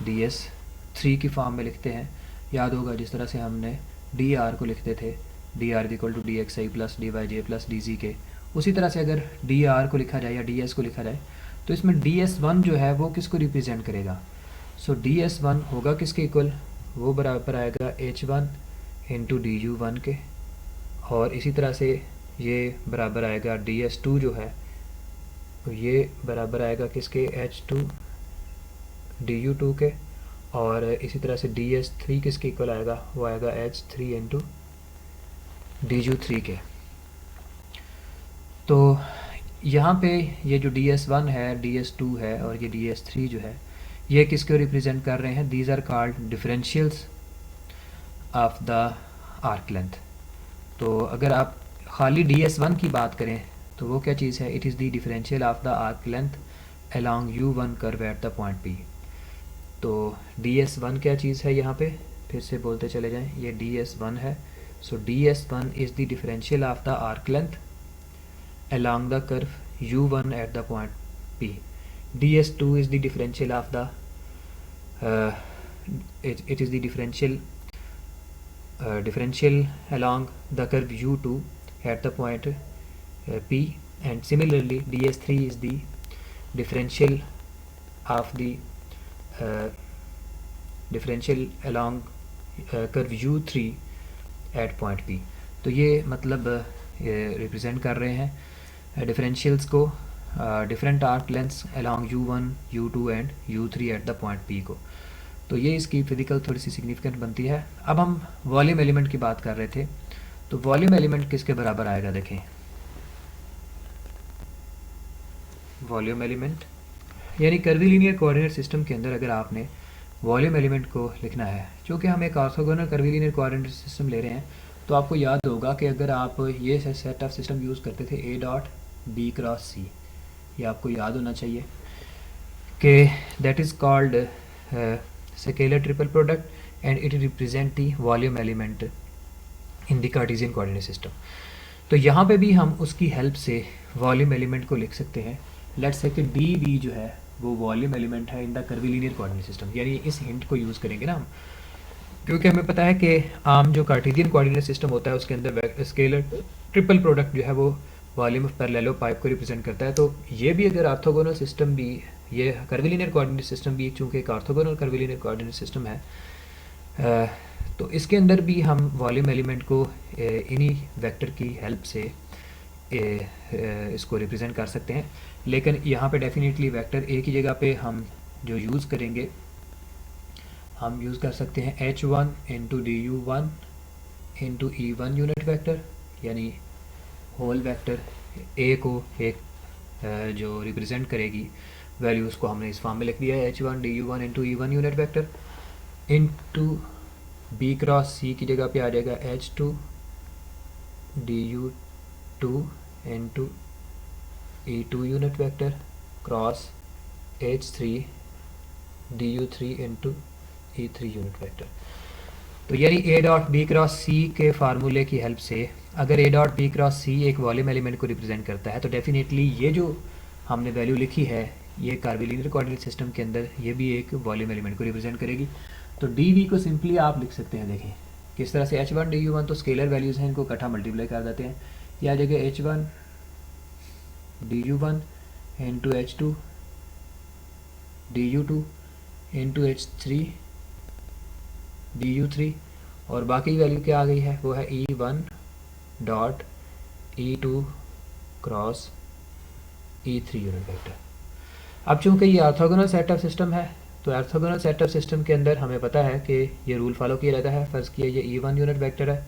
ds3 की फॉर्म में लिखते हैं। याद होगा जिस तरह से हमने dr को लिखते थे dr equal to dxi plus dy plus dz के, उसी तरह से अगर dr को लिखा जाए या ds को लिखा जाए तो इसमें ds1 जो है वो किसको रिप्रेजेंट करेगा। सो ds1 होगा किसके इक्वल, वो बराबर आएगा h1 इंटू डी u1 के, और इसी तरह से ये बराबर आएगा ds2 जो है तो ये बराबर आएगा किसके, H2 du2 के, और इसी तरह से ds3 किसके इक्वल आएगा, वो आएगा H3 इंटू du3 के। तो यहाँ पे ये जो ds1 है, ds2 है और ये ds3 जो है, ये किसको रिप्रेजेंट कर रहे हैं, these are called differentials of the arc length. तो अगर आप खाली ds1 की बात करें तो वो क्या चीज़ है, it is the differential of the arc length along u1 curve at the point P। तो ds1 क्या चीज़ है, यहाँ पे फिर से बोलते चले जाएं, ये ds1 है। सो ds1 is the differential of the arc length along the curve u1 at the point P. ds2 is the differential of the it is the differential along the curve u2 at the point P, and similarly ds3 is the differential of the differential along curve u3 at point P। तो ये मतलब represent कर रहे हैं differentials को different arc lengths along u1, u2 and u3 at the point P को। तो ये इसकी फिजिकल थोड़ी सी सिग्निफिकेंट बनती है। अब हम वॉल्यूम एलिमेंट की बात कर रहे थे, तो वॉल्यूम एलिमेंट किसके बराबर आएगा, देखें वॉल्यूम एलिमेंट यानी कर्वीलिनियर कोऑर्डिनेट सिस्टम के अंदर अगर आपने वॉल्यूम एलिमेंट को लिखना है, चूँकि हम एक ऑर्थोगोनल कर्वीलिनियर कोऑर्डिनेट सिस्टम ले रहे हैं, तो आपको याद होगा कि अगर आप ये सेट ऑफ सिस्टम यूज़ करते थे A dot B cross C, ये आपको याद होना चाहिए कि that is called scalar triple product and it represent the volume element in the Cartesian coordinate system. तो यहाँ पे भी हम उसकी हेल्प से वॉल्यूम एलिमेंट को लिख सकते हैं। लेट्स से कि DV जो है वो वॉल्यूम एलिमेंट है in the curvilinear coordinate system, यानी इस हिंट को यूज़ करेंगे ना हम, क्योंकि हमें पता है कि आम जो कार्टेशियन कोऑर्डिनेट सिस्टम होता है उसके अंदर स्केलर ट्रिपल प्रोडक्ट जो है वो वॉल्यूम ऑफ पैरेललोपाइप को रिप्रेजेंट करता है। तो ये भी अगर ऑर्थोगोनल सिस्टम भी, ये कर्वीलिनियर कोऑर्डिनेट सिस्टम भी चूँकि एक ऑर्थोगोनल कर्वीलिनियर कोऑर्डिनेट सिस्टम है, तो इसके अंदर भी हम वॉल्यूम एलिमेंट को इन्हीं वेक्टर की हेल्प से इसको रिप्रेजेंट कर सकते हैं। लेकिन यहाँ पे डेफिनेटली वेक्टर एक ही जगह पे हम जो यूज़ करेंगे, हम यूज़ कर सकते हैं h1 into du1 into e1 unit vector, यानी होल वेक्टर a को एक जो रिप्रेजेंट करेगी वैल्यू, उसको हमने इस फॉर्म में लिख दिया है h1 du1 into e1 unit vector, into b cross c की जगह पे आ जाएगा h2 du2 into e2 unit vector cross h3 du3 into e3 unit vector. तो यानी a dot b cross c के फार्मूले की हेल्प से अगर a dot b cross c एक वॉल्यूम एलिमेंट को रिप्रेजेंट करता है, तो डेफिनेटली ये जो हमने वैल्यू लिखी है ये कर्वीलिनियर कोऑर्डिनेट सिस्टम के अंदर ये भी एक वॉल्यूम एलिमेंट को रिप्रेजेंट करेगी। तो dv को सिंपली आप लिख सकते हैं, देखें किस तरह से h1 du1 तो स्केलर वैल्यूज़ हैं, इनको इकट्ठा मल्टीप्लाई कर देते हैं, ये आ जाएगा h1 du1 into h2 du2 into h3 du3, और बाकी वैल्यू क्या आ गई है, वो है e1 dot e2 cross e3 unit vector. अब चूँकि ये ऑर्थोगोनल सेट ऑफ सिस्टम है, तो ऑर्थोगोनल सेट ऑफ सिस्टम के अंदर हमें पता है कि ये रूल फॉलो किया जाता है। फ़र्ज़ किया ये e1 यूनिट वेक्टर है,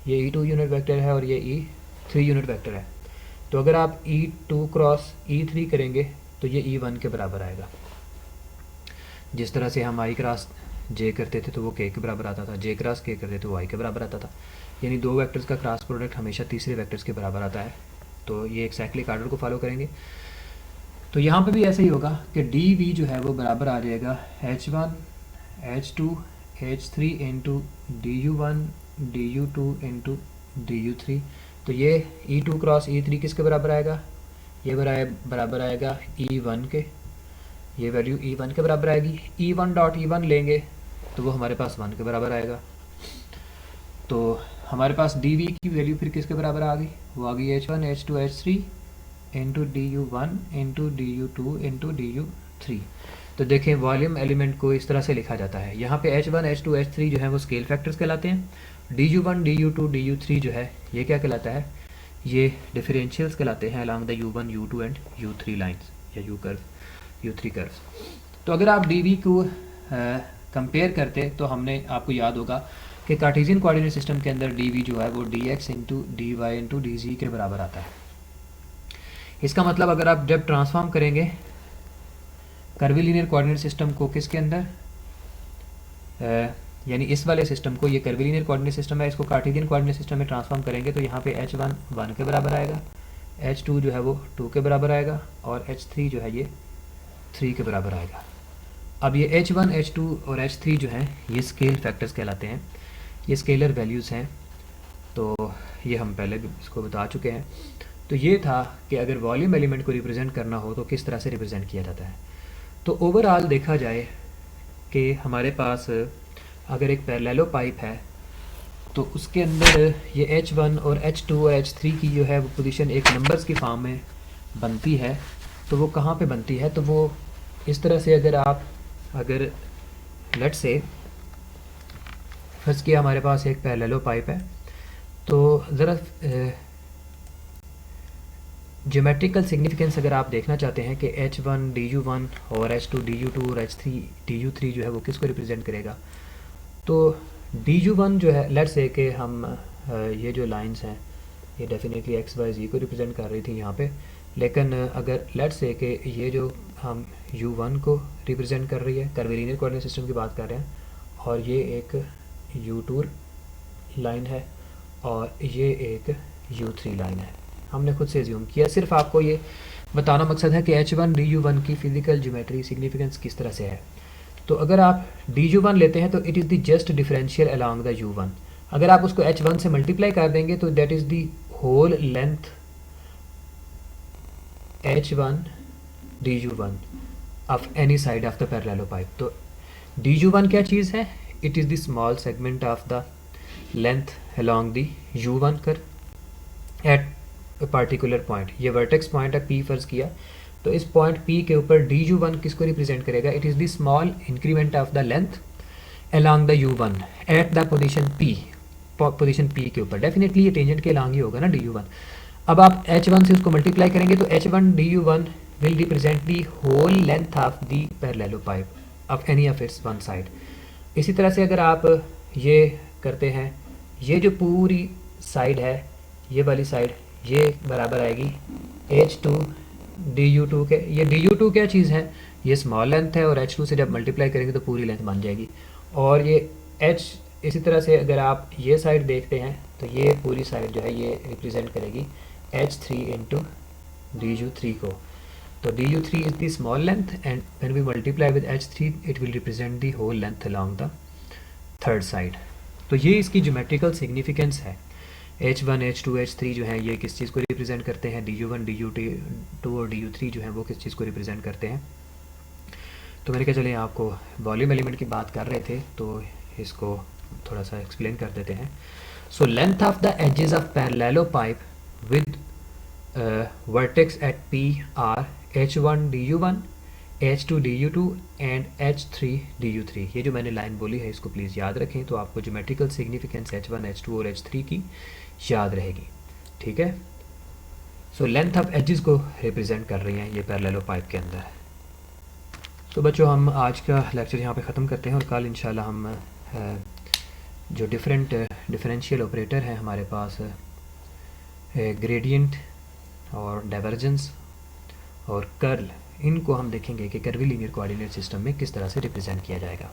ये e2 यूनिट वेक्टर है और ये e3 यूनिट वेक्टर है। तो अगर आप e2 क्रॉस e3 करेंगे तो ये e1 के बराबर आएगा। जिस तरह से हम i क्रॉस j करते थे तो वो k के बराबर आता था, j क्रॉस k करते तो y के बराबर आता था, यानी दो वेक्टर्स का क्रॉस प्रोडक्ट हमेशा तीसरे वेक्टर्स के बराबर आता है। तो ये एक साइक्लिक आर्डर को फॉलो करेंगे। तो यहाँ पे भी ऐसा ही होगा कि dv जो है वो बराबर आ जाएगा h1 h2 h3 into du1 du2 into du3। तो ये e2 क्रॉस e3 किसके बराबर आएगा, ये बराबर आएगा e1 के, ये वैल्यू e1 के बराबर आएगी। e1 डॉट e1 लेंगे तो वो हमारे पास 1 के बराबर आएगा। तो हमारे पास dv की वैल्यू फिर किसके बराबर आ गई, वो आ गई h1 h2 h3 into du1 into du2 into du3। तो देखें वॉल्यूम एलिमेंट को इस तरह से लिखा जाता है। यहाँ पे h1 h2 h3 जो है वो स्केल फैक्टर्स कहलाते हैं, du1 du2 du3 जो है ये क्या कहलाता है, ये डिफरेंशियल्स कहलाते हैं along the U1, U2 and U3 lines या U3 कर्व्स। तो अगर आप डी वी को कंपेयर करते तो हमने आपको याद होगा कि कार्टेशियन कोऑर्डिनेट सिस्टम के अंदर डी वी जो है वो d x into d y into d z के बराबर आता है। इसका मतलब अगर आप जब ट्रांसफॉर्म करेंगे कर्वीलिनियर कोऑर्डिनेट सिस्टम को किसके अंदर, यानी इस वाले सिस्टम को, ये कर्वीलिनियर कोऑर्डिनेट सिस्टम है, इसको कार्टेशियन कोऑर्डिनेट सिस्टम में ट्रांसफॉर्म करेंगे तो यहाँ पे H1 1 के बराबर आएगा, H2 जो है वो 2 के बराबर आएगा और H3 जो है ये 3 के बराबर आएगा। अब ये H1, H2 और H3 जो हैं ये स्केल फैक्टर्स कहलाते हैं, ये स्केलर वैल्यूज़ हैं। तो ये हम पहले भी इसको बता चुके हैं। तो ये था कि अगर वॉल्यूम एलिमेंट को रिप्रेजेंट करना हो तो किस तरह से रिप्रेजेंट किया जाता है। तो ओवरऑल देखा जाए कि हमारे पास अगर एक पैरेललो पाइप है तो उसके अंदर ये H1 और H2 और H3 की जो है वो पोजीशन एक नंबर्स की फॉर्म में बनती है। तो वो कहाँ पे बनती है, तो वो इस तरह से अगर लेट से फर्स्ट किया हमारे पास एक पैरेललो पाइप है, तो ज़रा ज्योमेट्रिकल सिग्निफिकेंस अगर आप देखना चाहते हैं कि H1 DU1 और H2 DU2 और H3 DU3 जो है वो किसको रिप्रेजेंट करेगा, तो DU1 जो है लेट्स से कि हम ये जो लाइंस हैं ये डेफिनेटली x y z को रिप्रेजेंट कर रही थी यहाँ पे, लेकिन अगर लेट्स से कि ये जो हम U1 को रिप्रेजेंट कर रही है, कर्वीलिनियर कोऑर्डिनेट सिस्टम की बात कर रहे हैं, और ये एक U2 लाइन है और ये एक U3 लाइन है, हमने खुद से ज्यूम किया। सिर्फ आपको ये बताना मकसद है कि H1 DU1 की फिजिकल ज्योमेट्री सिग्निफिकेंस किस तरह से है। तो अगर आप DU1 लेते हैं तो it is the just differential along the U1। अगर आप उसको H1 से मल्टीप्लाई कर देंगे तो that is the whole length H1 DU1 of any side of the parallelopiped. तो DU1 क्या चीज़ है, it is the small segment of the length along the U1 curve at particular point. ये vertex point है P फर्ज किया, तो इस पॉइंट P के ऊपर DU1 किसको रिप्रेजेंट करेगा, it is the small increment of the length along the U1 at the position P के ऊपर। डेफिनेटली ये टेंजेंट के अलॉन्ग ही होगा ना DU1। अब आप H1 से उसको मल्टीप्लाई करेंगे तो H1 DU1 will represent the whole length of the parallelopiped of any of its one side. इसी तरह से अगर आप ये करते हैं, ये जो पूरी साइड है, ये वाली साइड, ये बराबर आएगी H2 DU2 के। ये DU2 क्या चीज़ है, ये स्मॉल लेंथ है और H2 से जब मल्टीप्लाई करेंगे तो पूरी लेंथ बन जाएगी। और ये H, इसी तरह से अगर आप ये साइड देखते हैं तो ये पूरी साइड जो है ये रिप्रेजेंट करेगी H3 इंटू DU3 को। तो DU3 is the small length and when we multiply with H3 it will represent the whole length along the third side. तो ये इसकी ज्योमेट्रिकल सिग्निफिकेंस है। H1, H2, H3 जो है ये किस चीज़ को रिप्रेजेंट करते हैं, DU1, DU2 और DU3 जो है वो किस चीज़ को रिप्रेजेंट करते हैं। तो मैंने कहा चले आपको वॉल्यूम एलिमेंट की बात कर रहे थे तो इसको थोड़ा सा एक्सप्लेन कर देते हैं। So length of the edges of parallelopiped with vertex at P are H1 DU1, H2 DU2 and H3 DU3। ये जो मैंने लाइन बोली है इसको प्लीज़ याद रखें, तो आपको ज्योमेट्रिकल सिग्निफिकेंस H1, H2 और H3 की याद रहेगी। ठीक है, सो लेंथ ऑफ एजेस को रिप्रेजेंट कर रही हैं ये पैरेललो पाइप के अंदर। तो बच्चों हम आज का लेक्चर यहाँ पे ख़त्म करते हैं और कल इंशाल्लाह हम जो डिफरेंशियल ऑपरेटर हैं हमारे पास, ग्रेडियंट और डाइवर्जेंस और कर्ल, इनको हम देखेंगे कि कर्वीलिनियर कोऑर्डिनेट सिस्टम में किस तरह से रिप्रेजेंट किया जाएगा।